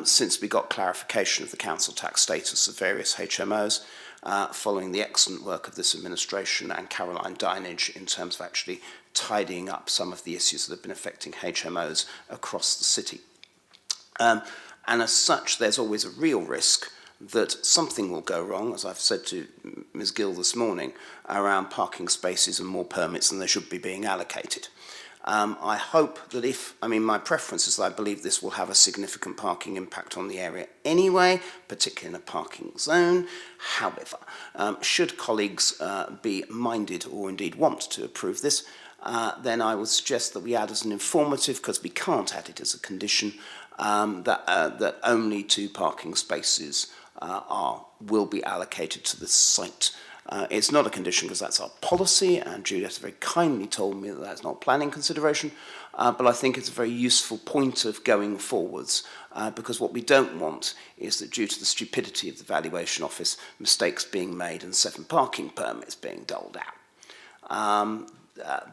since we got clarification of the council tax status of various HMOs, following the excellent work of this administration and Caroline Dinage in terms of actually tidying up some of the issues that have been affecting HMOs across the city. And as such, there's always a real risk that something will go wrong, as I've said to Ms Gill this morning, around parking spaces and more permits than there should be being allocated. I hope that my preference is that I believe this will have a significant parking impact on the area anyway, particularly in a parking zone. However, should colleagues be minded or indeed want to approve this, then I would suggest that we add as an informative, because we can't add it as a condition, that only 2 parking spaces will be allocated to this site. It's not a condition because that's our policy, and Juliet very kindly told me that that's not planning consideration, but I think it's a very useful point of going forwards, because what we don't want is that due to the stupidity of the valuation office, mistakes being made and 7 parking permits being doled out.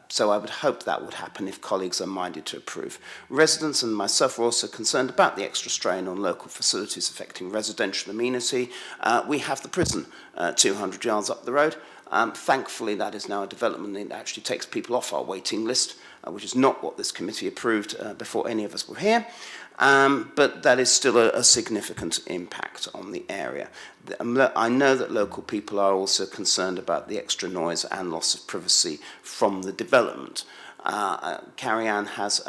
So I would hope that would happen if colleagues are minded to approve. Residents and myself are also concerned about the extra strain on local facilities affecting residential amenity. We have the prison 200 yards up the road. Thankfully, that is now a development that actually takes people off our waiting list, which is not what this committee approved before any of us were here. But that is still a significant impact on the area. I know that local people are also concerned about the extra noise and loss of privacy from the development. Carrie Ann has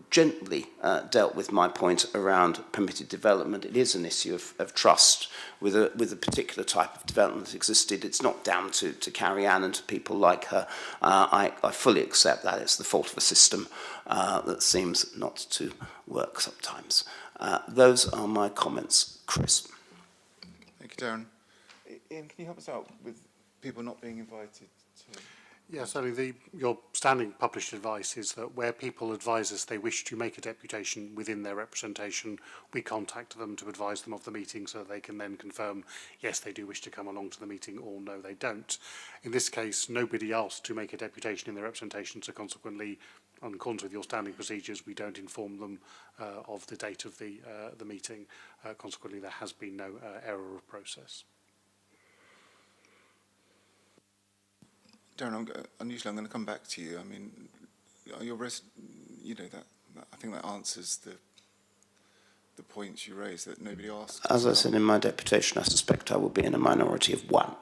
gently dealt with my point around permitted development. It is an issue of trust with a particular type of development that existed. It's not down to Carrie Ann and to people like her. I fully accept that it's the fault of a system that seems not to work sometimes. Those are my comments. Chris. Thank you, Darren. Ian, can you help us out with people not being invited to? Yeah, certainly your standing published advice is that where people advise us they wish to make a deputation within their representation, we contact them to advise them of the meeting so that they can then confirm, yes, they do wish to come along to the meeting, or no, they don't. In this case, nobody asked to make a deputation in their representation, so consequently, in accordance with your standing procedures, we don't inform them of the date of the meeting. Consequently, there has been no error of process. Darren, unusually I'm going to come back to you. I mean, I think that answers the points you raised, that nobody asked. As I said in my deputation, I suspect I will be in a minority of one.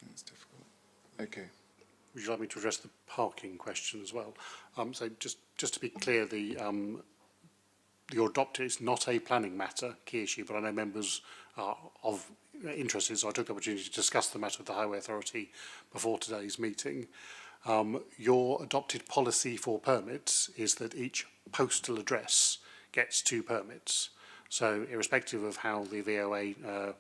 That's difficult. Okay. Would you like me to address the parking question as well? So just to be clear, your adopted is not a planning matter, key issue, but I know members are of interested, so I took the opportunity to discuss the matter with the Highway Authority before today's meeting. Your adopted policy for permits is that each postal address gets 2 permits. So irrespective of how the VOA,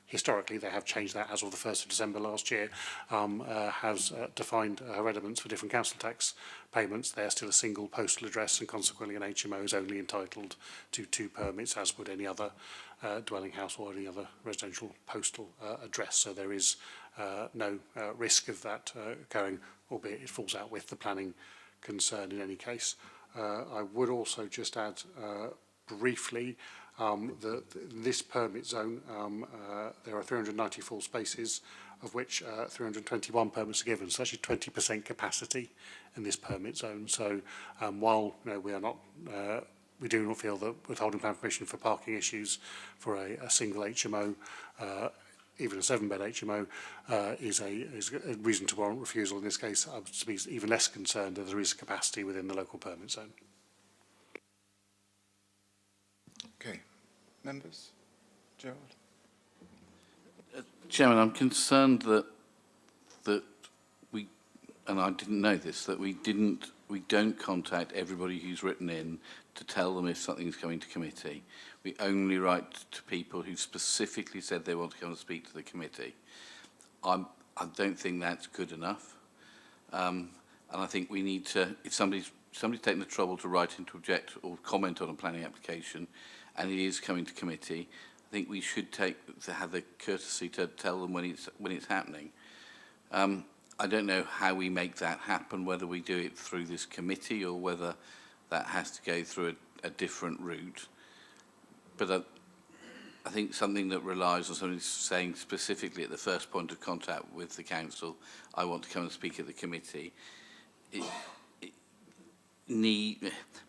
historically they have changed that as of the 1st of December last year, has defined rediments for different council tax payments, they're still a single postal address, and consequently an HMO is only entitled to 2 permits, as would any other dwelling house or any other residential postal address. So there is no risk of that occurring, albeit it falls out with the planning concern in any case. I would also just add briefly that in this permit zone there are 394 spaces, of which 321 permits are given. So actually 20% capacity in this permit zone. So while we are not we do not feel that withholding plan permission for parking issues for a single HMO, even a 7-bed HMO, is a reason to warrant refusal. In this case, I would be even less concerned that there is capacity within the local permit zone. Okay. Members? Gerald? Chairman, I'm concerned that we, and I didn't know this, that we don't contact everybody who's written in to tell them if something's coming to committee. We only write to people who specifically said they want to come and speak to the committee. I don't think that's good enough. And I think we need to, if somebody's taken the trouble to write in to object or comment on a planning application and it is coming to committee, I think we should have the courtesy to tell them when it's happening. I don't know how we make that happen, whether we do it through this committee or whether that has to go through a different route. But I think something that relies on somebody saying specifically at the first point of contact with the council, I want to come and speak at the committee, it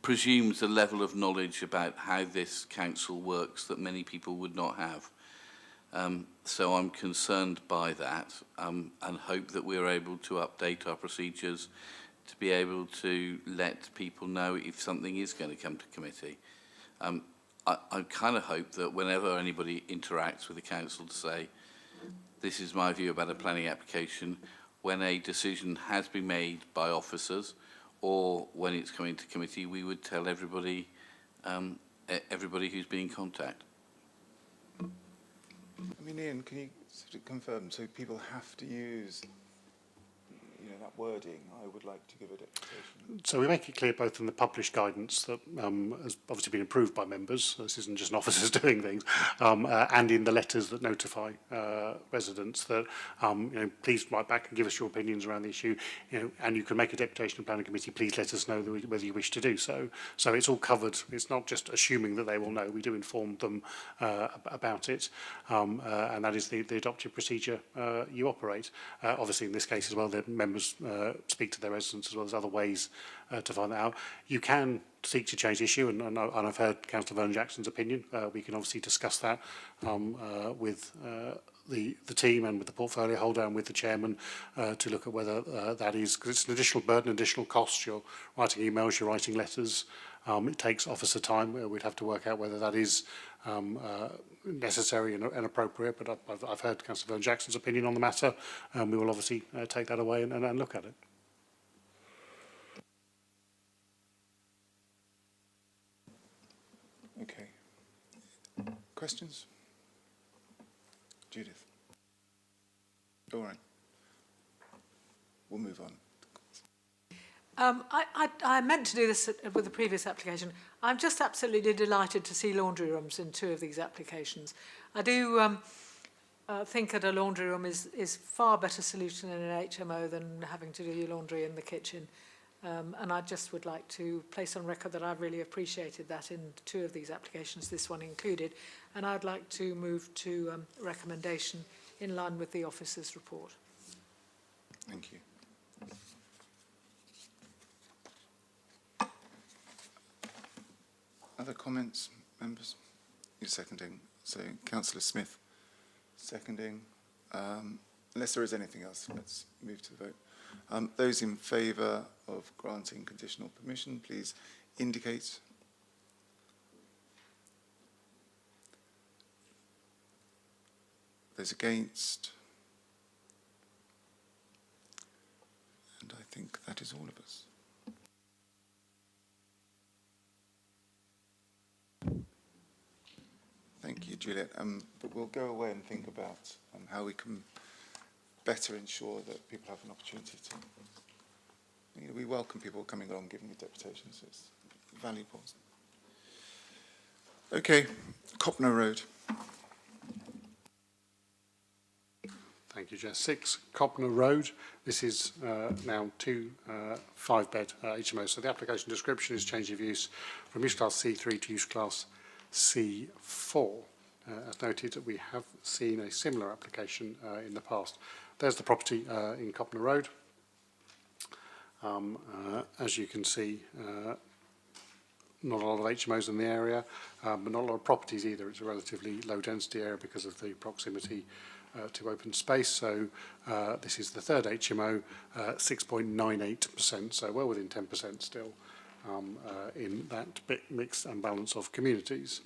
presumes a level of knowledge about how this council works that many people would not have. So I'm concerned by that and hope that we're able to update our procedures to be able to let people know if something is going to come to committee. I kind of hope that whenever anybody interacts with the council to say, this is my view about a planning application, when a decision has been made by officers or when it's coming to committee, we would tell everybody, everybody who's been in contact. I mean, Ian, can you sort of confirm, so people have to use that wording, I would like to give a deputation? So we make it clear both in the published guidance that has obviously been approved by members, so this isn't just officers doing things, and in the letters that notify residents that please write back and give us your opinions around the issue, and you can make a deputation to planning committee, please let us know whether you wish to do so. So it's all covered, it's not just assuming that they will know, we do inform them about it, and that is the adopted procedure you operate. Obviously in this case as well, the members speak to their residents as well as other ways to find that out. You can seek to change the issue, and I've heard Councillor Vernon Jackson's opinion. We can obviously discuss that with the team and with the portfolio holder and with the chairman to look at whether that is, because it's an additional burden, additional cost. You're writing emails, you're writing letters. It takes officer time. We'd have to work out whether that is necessary and appropriate, but I've heard Councillor Vernon Jackson's opinion on the matter, and we will obviously take that away and look at it. Okay. Questions? Judith? All right. we'll move on. I meant to do this with the previous application. I'm just absolutely delighted to see laundry rooms in 2 of these applications. I do think that a laundry room is far better solution in an HMO than having to do your laundry in the kitchen. And I just would like to place on record that I've really appreciated that in 2 of these applications, this one included. And I'd like to move to recommendation in line with the officer's report. Thank you. Other comments, members? You're seconding. So, Councillor Smith, seconding. Unless there is anything else, let's move to the vote. Those in favour of granting conditional permission, please indicate. Those against. And I think that is all of us. Thank you, Juliet. But we'll go away and think about how we can better ensure that people have an opportunity to. You know, we welcome people coming along, giving interpretations. So it's valuable. Okay, Copner Road. Thank you, Jess. 6 Copner Road. This is now 2 5-bed HMOs. So the application description is change of use from use class C3 to use class C4. As noted, we have seen a similar application in the past. There's the property in Copner Road. As you can see, not a lot of HMOs in the area, but not a lot of properties either. It's a relatively low density area because of the proximity to open space. So this is the 3rd HMO, 6.98%, so well within 10% still in that mix and balance of communities.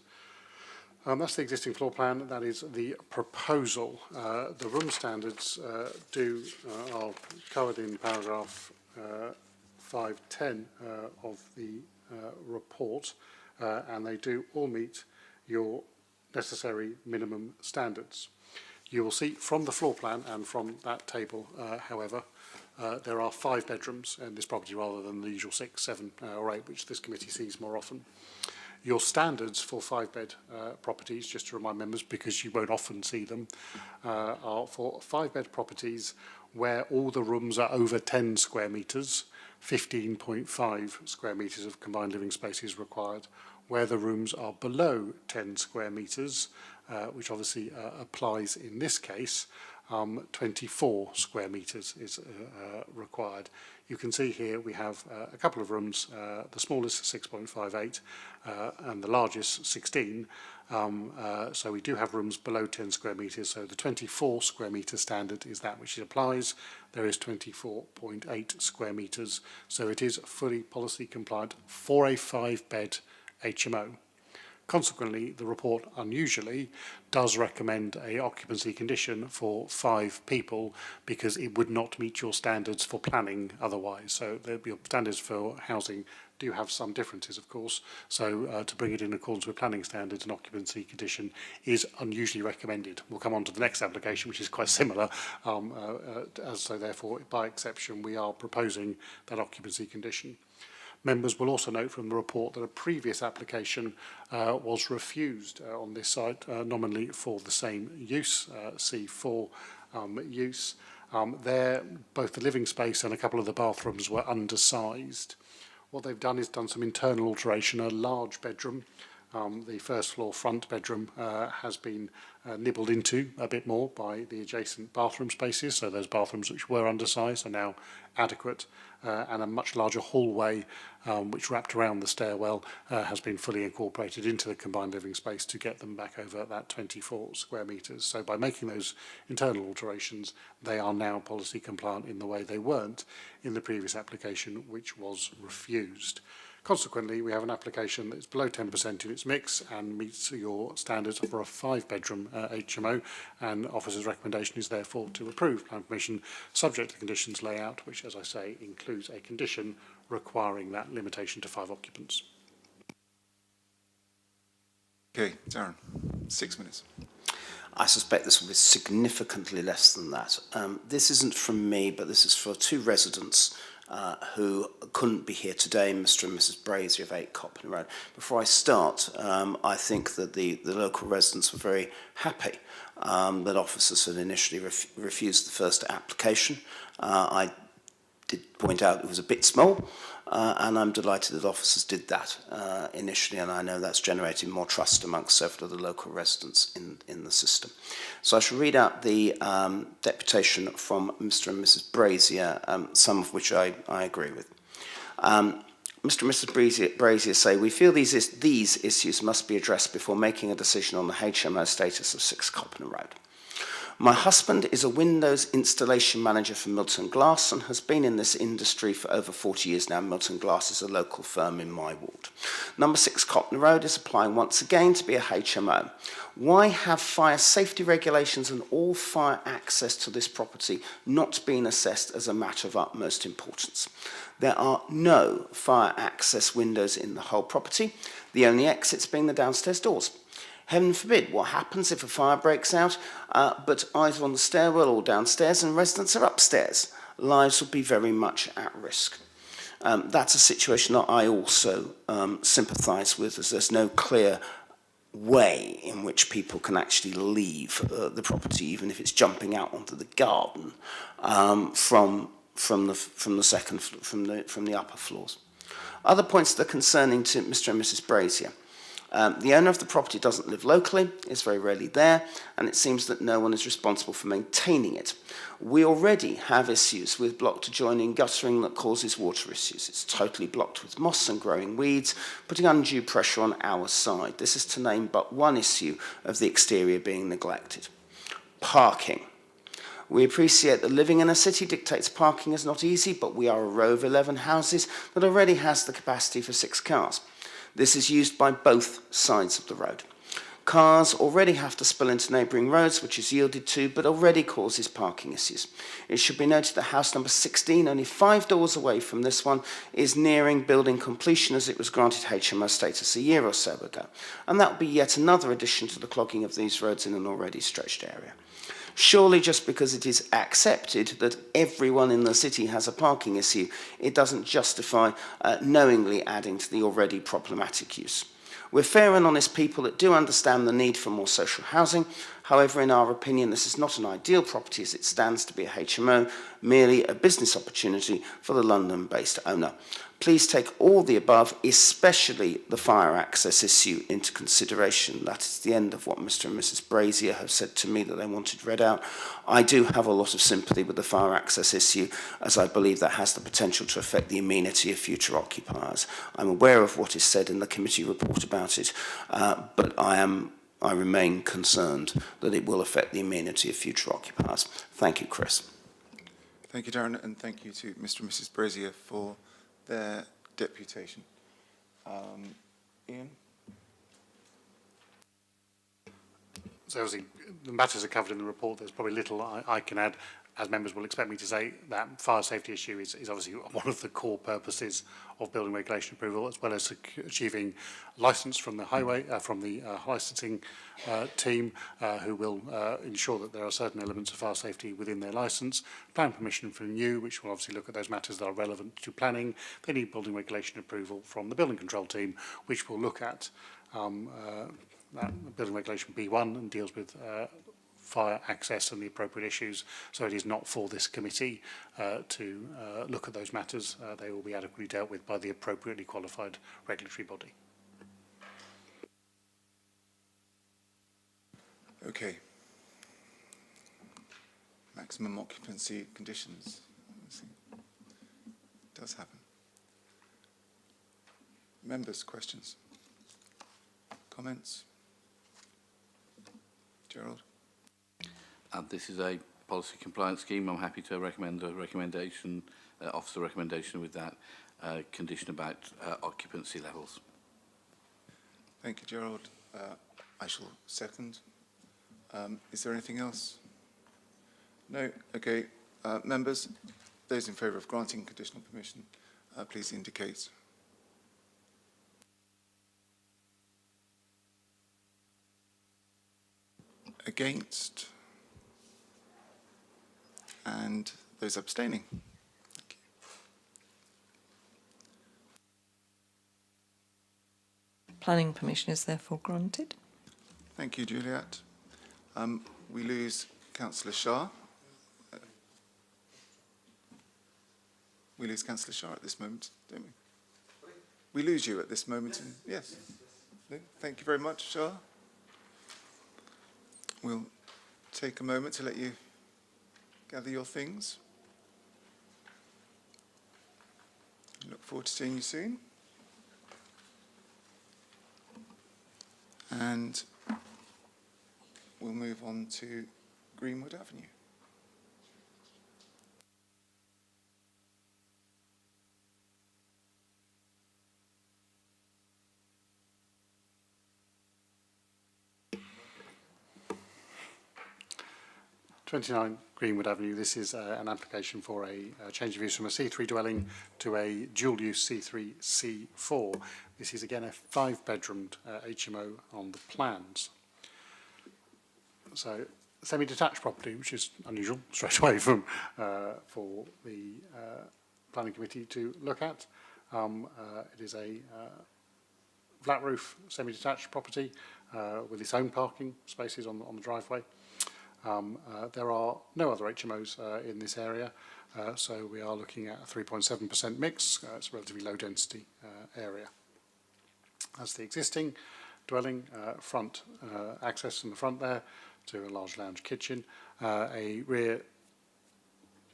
That's the existing floor plan. That is the proposal. The room standards are covered in paragraph 510 of the report, and they do all meet your necessary minimum standards. You will see from the floor plan and from that table, however, there are 5 bedrooms in this property rather than the usual 6, 7 or 8, which this committee sees more often. Your standards for 5-bed properties, just to remind members, because you won't often see them, are for 5-bed properties where all the rooms are over 10 square metres, 15.5 square metres of combined living space is required. Where the rooms are below 10 square metres, which obviously applies in this case, 24 square metres is required. You can see here we have a couple of rooms, the smallest 6.58 and the largest 16. So we do have rooms below 10 square metres, so the 24 square metre standard is that which applies. There is 24.8 square metres, so it is fully policy compliant for a 5-bed HMO. Consequently, the report unusually does recommend a occupancy condition for 5 people because it would not meet your standards for planning otherwise. So your standards for housing do have some differences, of course. So to bring it in accordance with planning standards, an occupancy condition is unusually recommended. We'll come on to the next application, which is quite similar. So therefore, by exception, we are proposing that occupancy condition. Members will also note from the report that a previous application was refused on this site, nominally for the same use, C4 use. There, both the living space and a couple of the bathrooms were undersized. What they've done is done some internal alteration, a large bedroom. The first floor front bedroom has been nibbled into a bit more by the adjacent bathroom spaces, so those bathrooms which were undersized are now adequate, and a much larger hallway which wrapped around the stairwell has been fully incorporated into the combined living space to get them back over that 24 square metres. So by making those internal alterations, they are now policy compliant in the way they weren't in the previous application, which was refused. Consequently, we have an application that is below 10% in its mix and meets your standards for a 5-bedroom HMO, and officer's recommendation is therefore to approve plan permission subject to conditions layout, which, as I say, includes a condition requiring that limitation to 5 occupants. Okay, Darren, 6 minutes. I suspect this will be significantly less than that. This isn't from me, but this is for two residents who couldn't be here today, Mr. and Mrs. Brazier of 8 Copland Road. Before I start, I think that the local residents were very happy that officers had initially refused the first application. I did point out it was a bit small, and I'm delighted that officers did that initially, and I know that's generating more trust amongst several of the local residents in the system. So I shall read out the deputation from Mr. and Mrs. Brazier, some of which I agree with. Mr. and Mrs. Brazier say, we feel these issues must be addressed before making a decision on the HMO status of 6 Copland Road. My husband is a Windows installation manager for Milton Glass and has been in this industry for over 40 years now. Milton Glass is a local firm in my ward. Number 6 Copland Road is applying once again to be a HMO. Why have fire safety regulations and all fire access to this property not been assessed as a matter of utmost importance? There are no fire access windows in the whole property, the only exits being the downstairs doors. Heaven forbid, what happens if a fire breaks out, but either on the stairwell or downstairs and residents are upstairs? Lives will be very much at risk. That's a situation that I also sympathise with, as there's no clear way in which people can actually leave the property, even if it's jumping out onto the garden from the upper floors. Other points that are concerning to Mr. and Mrs. Brazier. The owner of the property doesn't live locally, is very rarely there, and it seems that no one is responsible for maintaining it. We already have issues with blocked adjoining guttering that causes water issues. It's totally blocked with moss and growing weeds, putting undue pressure on our side. This is to name but one issue of the exterior being neglected. Parking. We appreciate that living in a city dictates parking is not easy, but we are a row of 11 houses that already has the capacity for 6 cars. This is used by both sides of the road. Cars already have to spill into neighbouring roads, which is yielded to, but already causes parking issues. It should be noted that house number 16, only 5 doors away from this one, is nearing building completion as it was granted HMO status a year or so ago. And that will be yet another addition to the clogging of these roads in an already stretched area. Surely just because it is accepted that everyone in the city has a parking issue, it doesn't justify knowingly adding to the already problematic use. We're fair and honest people that do understand the need for more social housing. However, in our opinion, this is not an ideal property as it stands to be a HMO, merely a business opportunity for the London-based owner. Please take all the above, especially the fire access issue, into consideration. That is the end of what Mr. and Mrs. Brazier have said to me that they wanted read out. I do have a lot of sympathy with the fire access issue, as I believe that has the potential to affect the amenity of future occupiers. I'm aware of what is said in the committee report about it, but I remain concerned that it will affect the amenity of future occupiers. Thank you, Chris. Thank you, Darren, and thank you to Mr. and Mrs. Brazier for their deputation. Ian? So obviously, the matters are covered in the report. There's probably little I can add. As members will expect me to say, that fire safety issue is obviously one of the core purposes of building regulation approval, as well as achieving licence from the highway, from the licensing team, who will ensure that there are certain elements of fire safety within their licence. Plan permission from you, which will obviously look at those matters that are relevant to planning. They need building regulation approval from the building control team, which will look at that building regulation B1 and deals with fire access and the appropriate issues. So it is not for this committee to look at those matters. They will be adequately dealt with by the appropriately qualified regulatory body. Okay. Maximum occupancy conditions. Let's see. It does happen. Members, questions? Comments? Gerald? This is a policy compliance scheme. I'm happy to recommend a recommendation, officer recommendation with that condition about occupancy levels. Thank you, Gerald. I shall second. Is there anything else? No? Okay. Members, those in favour of granting conditional permission, please indicate. Against? And those abstaining? Thank you. Planning permission is therefore granted. Thank you, Juliet. We lose Councillor Shah. We lose Councillor Shah at this moment, don't we? We lose you at this moment. Yes. No? Thank you very much, Shah. We'll take a moment to let you gather your things. Look forward to seeing you soon. And we'll move on to Greenwood Avenue. #29 Greenwood Avenue. This is an application for a change of use from a C3 dwelling to a dual-use C3 C4. This is again a 5-bedroomed HMO on the plans. So semi-detached property, which is unusual straight away from for the planning committee to look at. It is a flat roof semi-detached property with its own parking spaces on the driveway. There are no other HMOs in this area, so we are looking at a 3.7% mix. It's a relatively low density area. As the existing dwelling, front access from the front there to a large lounge kitchen. A rear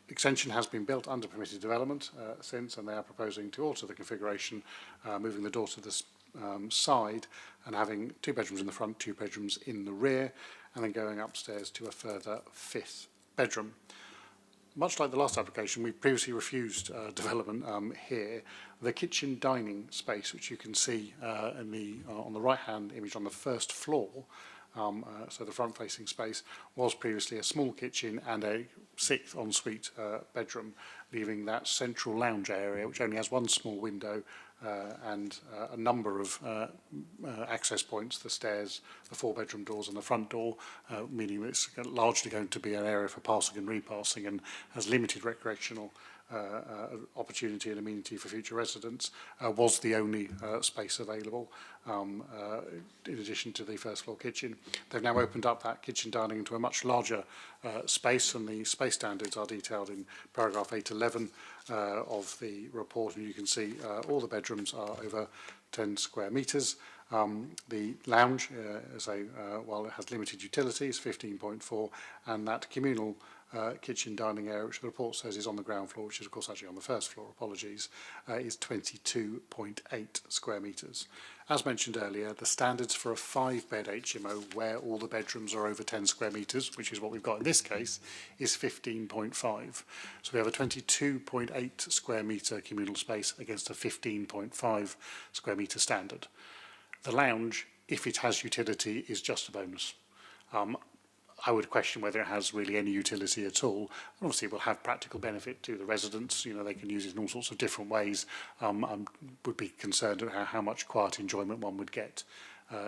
extension has been built under permitted development since, and they are proposing to alter the configuration, moving the door to the side and having 2 bedrooms in the front, 2 bedrooms in the rear, and then going upstairs to a further 5th bedroom. Much like the last application, we previously refused development here. The kitchen dining space, which you can see in on the right-hand image on the first floor, so the front-facing space, was previously a small kitchen and a 6th ensuite bedroom, leaving that central lounge area, which only has 1 small window and a number of access points, the stairs, the 4-bedroom doors and the front door, meaning it's largely going to be an area for passing and repassing and has limited recreational opportunity and amenity for future residents, was the only space available in addition to the first floor kitchen. They've now opened up that kitchen dining into a much larger space, and the space standards are detailed in paragraph 811 of the report, and you can see all the bedrooms are over 10 square metres. The lounge while it has limited utilities, 15.4, and that communal kitchen dining area, which the report says is on the ground floor, which is of course actually on the first floor, apologies, is 22.8 square metres. As mentioned earlier, the standards for a 5-bed HMO where all the bedrooms are over 10 square metres, which is what we've got in this case, is 15.5. So we have a 22.8 square metre communal space against a 15.5 square metre standard. The lounge, if it has utility, is just a bonus. I would question whether it has really any utility at all. And obviously, it will have practical benefit to the residents. You know, they can use it in all sorts of different ways. I would be concerned about how much quiet enjoyment one would get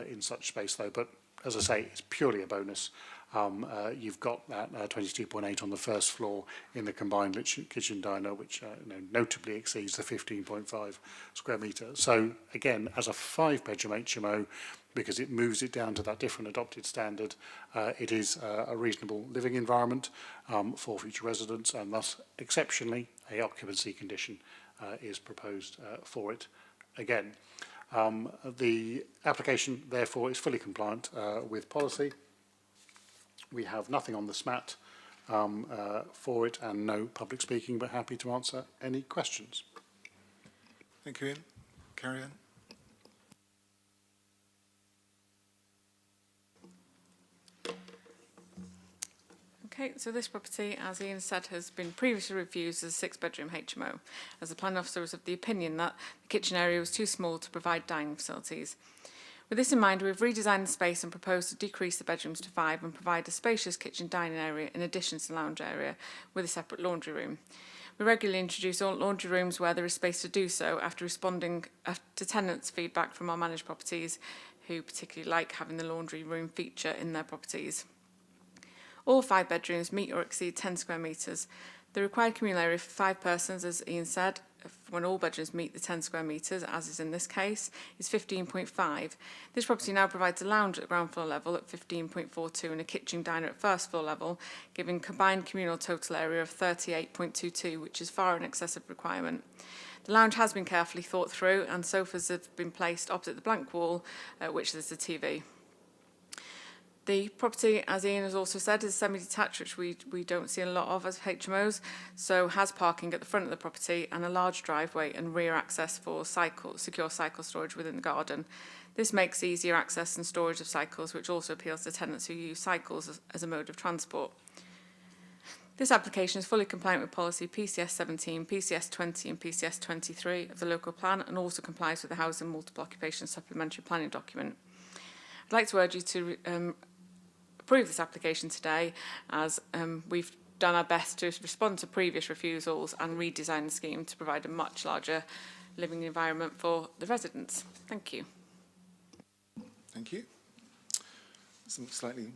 in such space, though. But as I say, it's purely a bonus. You've got that 22.8 on the first floor in the combined kitchen diner, which notably exceeds the 15.5 square metre. So again, as a 5-bedroom HMO, because it moves it down to that different adopted standard, it is a reasonable living environment for future residents, and thus exceptionally a occupancy condition is proposed for it again. The application therefore is fully compliant with policy. We have nothing on the SMAT for it and no public speaking, but happy to answer any questions. Thank you, Ian. Carry on. Okay, so this property, as Ian said, has been previously refused as a 6-bedroom HMO, as the planning officer was of the opinion that the kitchen area was too small to provide dining facilities. With this in mind, we've redesigned the space and proposed to decrease the bedrooms to 5 and provide a spacious kitchen dining area in addition to the lounge area with a separate laundry room. We regularly introduce all laundry rooms where there is space to do so after responding to tenants' feedback from our managed properties who particularly like having the laundry room feature in their properties. All 5 bedrooms meet or exceed 10 square metres. The required communal area for 5 persons, as Ian said, when all bedrooms meet the 10 square metres, as is in this case, is 15.5. This property now provides a lounge at the ground floor level at 15.42 and a kitchen diner at first floor level, giving combined communal total area of 38.22, which is far in excess of requirement. The lounge has been carefully thought through and sofas have been placed opposite the blank wall, which is the TV. The property, as Ian has also said, is semi-detached, which we don't see a lot of as HMOs, so has parking at the front of the property and a large driveway and rear access for secure cycle storage within the garden. This makes easier access and storage of cycles, which also appeals to tenants who use cycles as a mode of transport. This application is fully compliant with policy PCS 17, PCS 20 and PCS 23 of the local plan and also complies with the Housing Multiple Occupation Supplementary Planning document. I'd like to urge you to approve this application today, as we've done our best to respond to previous refusals and redesign the scheme to provide a much larger living environment for the residents. Thank you. Thank you. Something slightly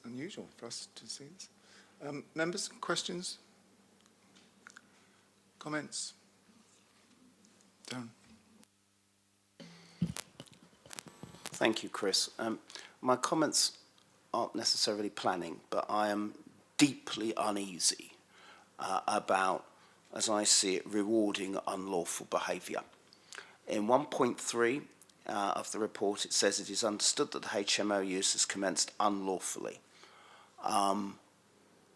unusual for us to see this. Members, questions? Comments? Darren. Thank you, Chris. My comments aren't necessarily planning, but I am deeply uneasy about, as I see it, rewarding unlawful behaviour. In 1.3 of the report, it says it is understood that the HMO use has commenced unlawfully.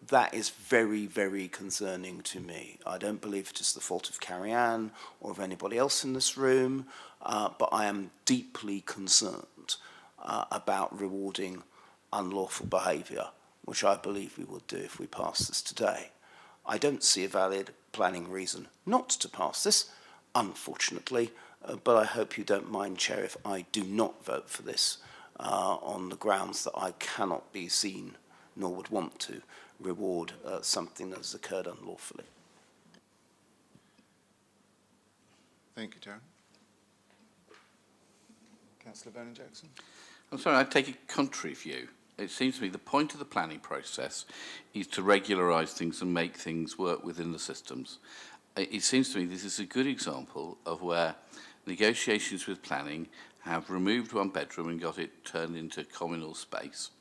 That is very, very concerning to me. I don't believe it is the fault of Carrie Ann or of anybody else in this room, but I am deeply concerned about rewarding unlawful behaviour, which I believe we will do if we pass this today. I don't see a valid planning reason not to pass this, unfortunately, but I hope you don't mind, Chair, if I do not vote for this on the grounds that I cannot be seen, nor would want to, reward something that has occurred unlawfully. Thank you, Darren. Councillor Vernon-Jackson. I'm sorry, I take a contrary view. It seems to me the point of the planning process is to regularise things and make things work within the systems. It seems to me this is a good example of where negotiations with planning have removed one bedroom and got it turned into communal space,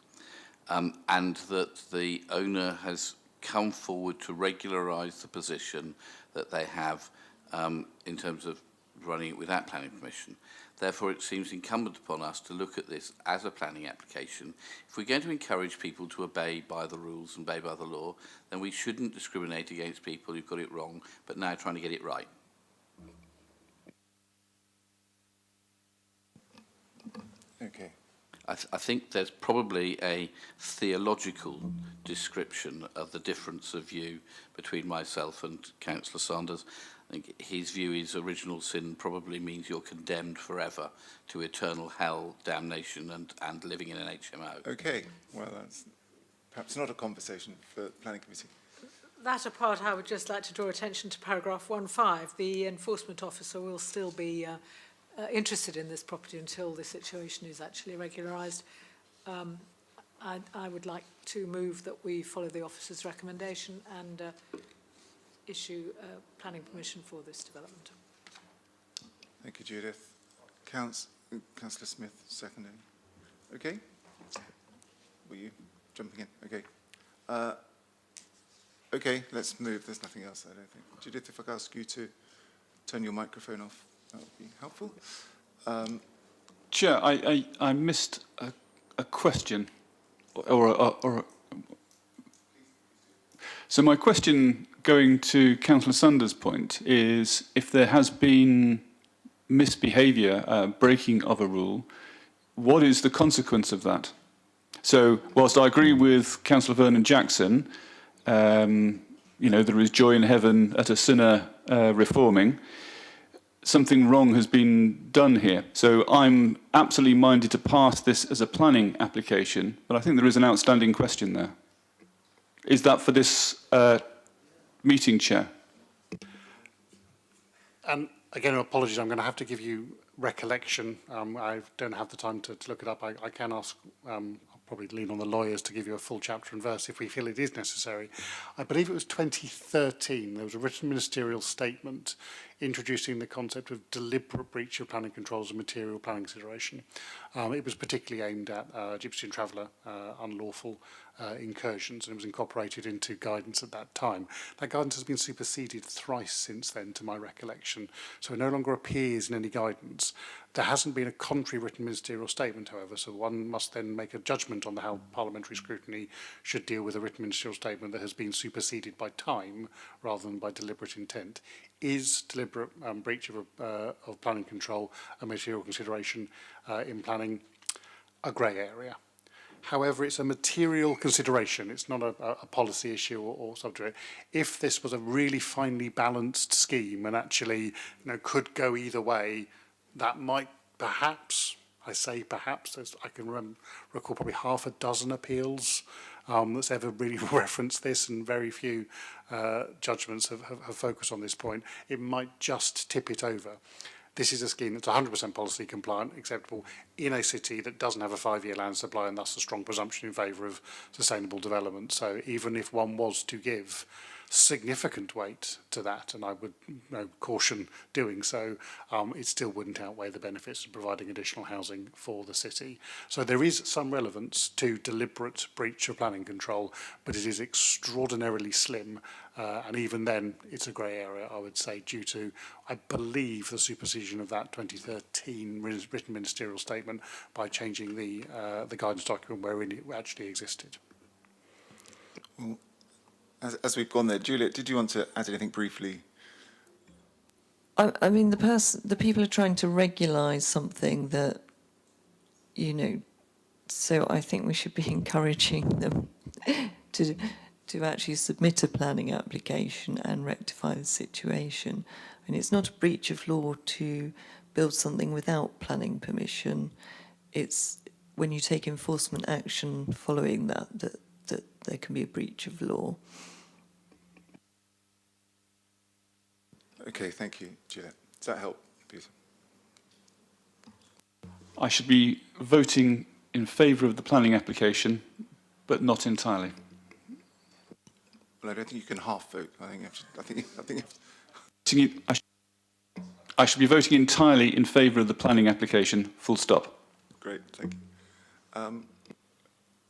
and that the owner has come forward to regularise the position that they have in terms of running it without planning permission. Therefore, it seems incumbent upon us to look at this as a planning application. If we're going to encourage people to obey by the rules and obey by the law, then we shouldn't discriminate against people who've got it wrong, but now trying to get it right. Okay. I think there's probably a theological description of the difference of view between myself and Councillor Sanders. I think his view is original sin probably means you're condemned forever to eternal hell, damnation and living in an HMO. Okay, well, that's perhaps not a conversation for the Planning Committee. That apart, I would just like to draw attention to paragraph 1.5. The enforcement officer will still be interested in this property until the situation is actually regularised. I would like to move that we follow the officer's recommendation and issue planning permission for this development. Thank you, Judith. Councillor Smith, seconding. Okay. Were you jumping in? Okay. Okay, let's move. There's nothing else, I don't think. Judith, if I could ask you to turn your microphone off, that would be helpful. Chair, I missed a question, so my question, going to Councillor Sanders' point, is if there has been misbehaviour, breaking of a rule, what is the consequence of that? So, whilst I agree with Councillor Vernon-Jackson, you know, there is joy in heaven at a sinner reforming, something wrong has been done here. So I'm absolutely minded to pass this as a planning application, but I think there is an outstanding question there. Is that for this meeting, Chair? Again, apologies, I'm going to have to give you recollection. I don't have the time to look it up. I can ask probably lean on the lawyers to give you a full chapter and verse if we feel it is necessary. I believe it was 2013, there was a written ministerial statement introducing the concept of deliberate breach of planning controls and material planning consideration. It was particularly aimed at Egyptian traveller unlawful incursions, and it was incorporated into guidance at that time. That guidance has been superseded thrice since then, to my recollection, so it no longer appears in any guidance. There hasn't been a contrary written ministerial statement, however, so one must then make a judgment on how parliamentary scrutiny should deal with a written ministerial statement that has been superseded by time rather than by deliberate intent. Is deliberate breach of planning control and material consideration in planning a grey area? However, it's a material consideration. It's not a policy issue or subject. If this was a really finely balanced scheme and actually could go either way, that might perhaps, I say perhaps, I can recall probably half a dozen appeals that's ever really referenced this, and very few judgments have focused on this point. It might just tip it over. This is a scheme that's 100% policy compliant, acceptable in a city that doesn't have a 5-year land supply, and thus a strong presumption in favour of sustainable development. So even if one was to give significant weight to that, and I would caution doing so, it still wouldn't outweigh the benefits of providing additional housing for the city. So there is some relevance to deliberate breach of planning control, but it is extraordinarily slim, and even then it's a grey area, I would say, due to, I believe, the supersedtion of that 2013 written ministerial statement by changing the guidance document wherein it actually existed. Well, as we've gone there, Juliet, did you want to add anything briefly? I mean, the people are trying to regulise something that, so I think we should be encouraging them to actually submit a planning application and rectify the situation. And it's not a breach of law to build something without planning permission. It's when you take enforcement action following that there can be a breach of law. Okay, thank you, Juliet. Does that help, Peter? I should be voting in favour of the planning application, but not entirely. Well, I don't think you can half vote. I should be voting entirely in favour of the planning application, full stop. Great, thank you.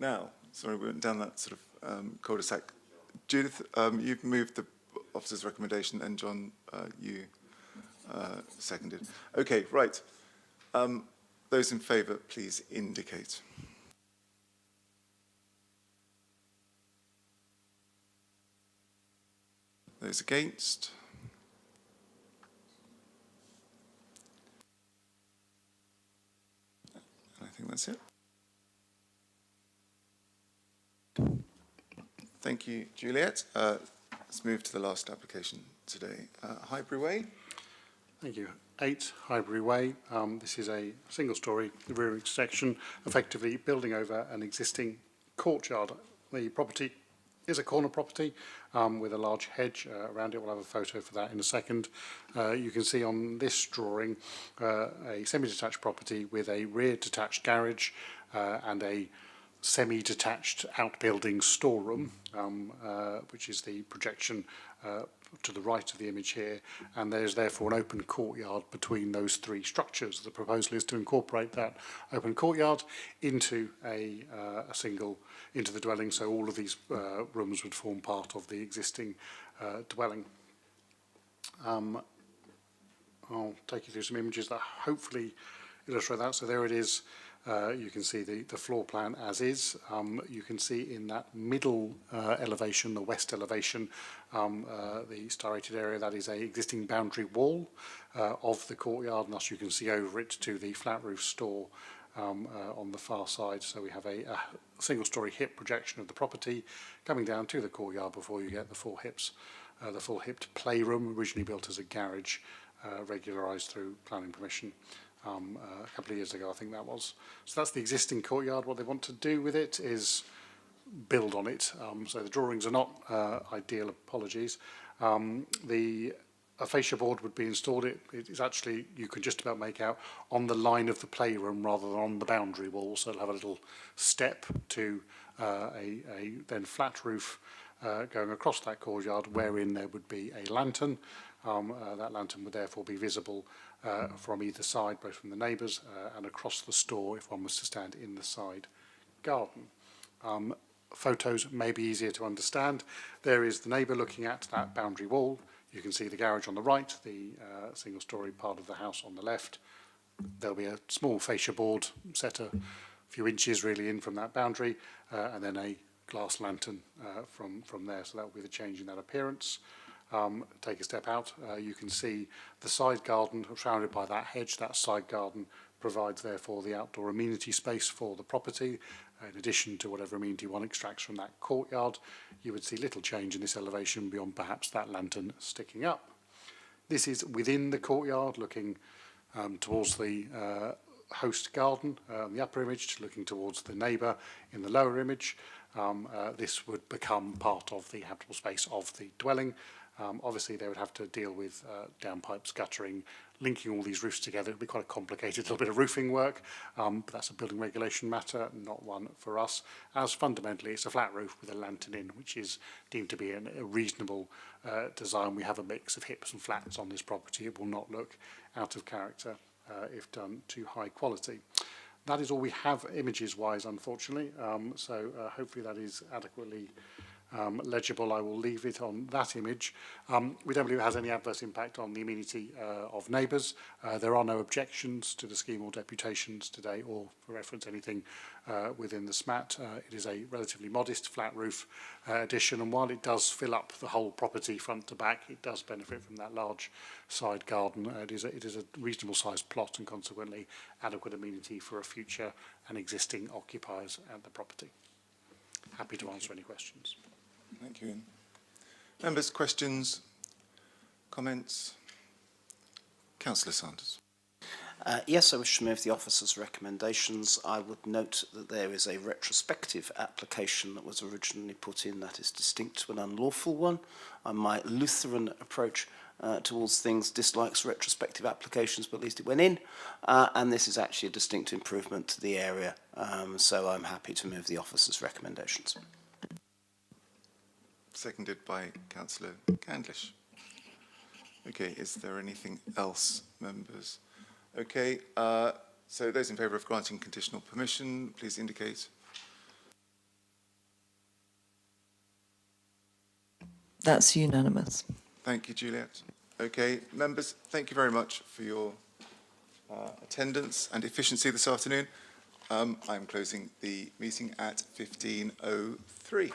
Now, sorry, we went down that sort of cul-de-sac. Judith, you've moved the officer's recommendation, and John, you seconded. Okay, right. Those in favour, please indicate. Those against? I think that's it. Thank you, Juliet. Let's move to the last application today. Highbury Way. Thank you. 8 Highbury Way. This is a single-storey rear section, effectively building over an existing courtyard. The property is a corner property with a large hedge around it. We'll have a photo for that in a second. You can see on this drawing a semi-detached property with a rear detached garage and a semi-detached outbuilding storeroom, which is the projection to the right of the image here, and there's therefore an open courtyard between those 3 structures. The proposal is to incorporate that open courtyard into into the dwelling, so all of these rooms would form part of the existing dwelling. I'll take you through some images that hopefully illustrate that. So there it is. You can see the floor plan as is. You can see in that middle elevation, the west elevation, the star-rated area, that is a existing boundary wall of the courtyard, and thus you can see over it to the flat roof store on the far side. So we have a single-storey hip projection of the property coming down to the courtyard before you get the full hipped playroom, originally built as a garage, regularised through planning permission. A couple of years ago, I think that was. So that's the existing courtyard. What they want to do with it is build on it. So the drawings are not ideal, apologies. The a fascia board would be installed. It is actually, you can just about make out on the line of the playroom rather than on the boundary wall. So it'll have a little step to a then flat roof going across that courtyard, wherein there would be a lantern. That lantern would therefore be visible from either side, both from the neighbours and across the store if one was to stand in the side garden. Photos may be easier to understand. There is the neighbour looking at that boundary wall. You can see the garage on the right, the single-storey part of the house on the left. There'll be a small fascia board set a few inches really in from that boundary, and then a glass lantern from there. So that will be the change in that appearance. Take a step out, you can see the side garden surrounded by that hedge. That side garden provides therefore the outdoor amenity space for the property. In addition to whatever amenity one extracts from that courtyard, you would see little change in this elevation beyond perhaps that lantern sticking up. This is within the courtyard, looking towards the host garden, the upper image, looking towards the neighbour in the lower image. This would become part of the habitable space of the dwelling. Obviously, they would have to deal with downpipes, guttering, linking all these roofs together. It would be quite a complicated little bit of roofing work, but that's a building regulation matter, not one for us, as fundamentally it's a flat roof with a lantern in, which is deemed to be a reasonable design. We have a mix of hips and flats on this property. It will not look out of character if done to high quality. That is all we have images-wise, unfortunately, so hopefully that is adequately legible. I will leave it on that image. We don't believe it has any adverse impact on the amenity of neighbours. There are no objections to the scheme or deputations today, or for reference anything within the SMAT. It is a relatively modest flat roof addition, and while it does fill up the whole property front to back, it does benefit from that large side garden. It is a reasonable sized plot and consequently adequate amenity for a future and existing occupiers at the property. Happy to answer any questions. Thank you, Ian. Members, questions, comments? Councillor Sanders. Yes, I wish to move the officer's recommendations. I would note that there is a retrospective application that was originally put in that is distinct to an unlawful one. My Lutheran approach towards things dislikes retrospective applications, but at least it went in. And this is actually a distinct improvement to the area. So I'm happy to move the officer's recommendations. Seconded by Councillor Candlish. Okay, is there anything else, members? Okay, so those in favour of granting conditional permission, please indicate. That's unanimous. Thank you, Juliet. Okay, members, thank you very much for your attendance and efficiency this afternoon. I'm closing the meeting at 15:03.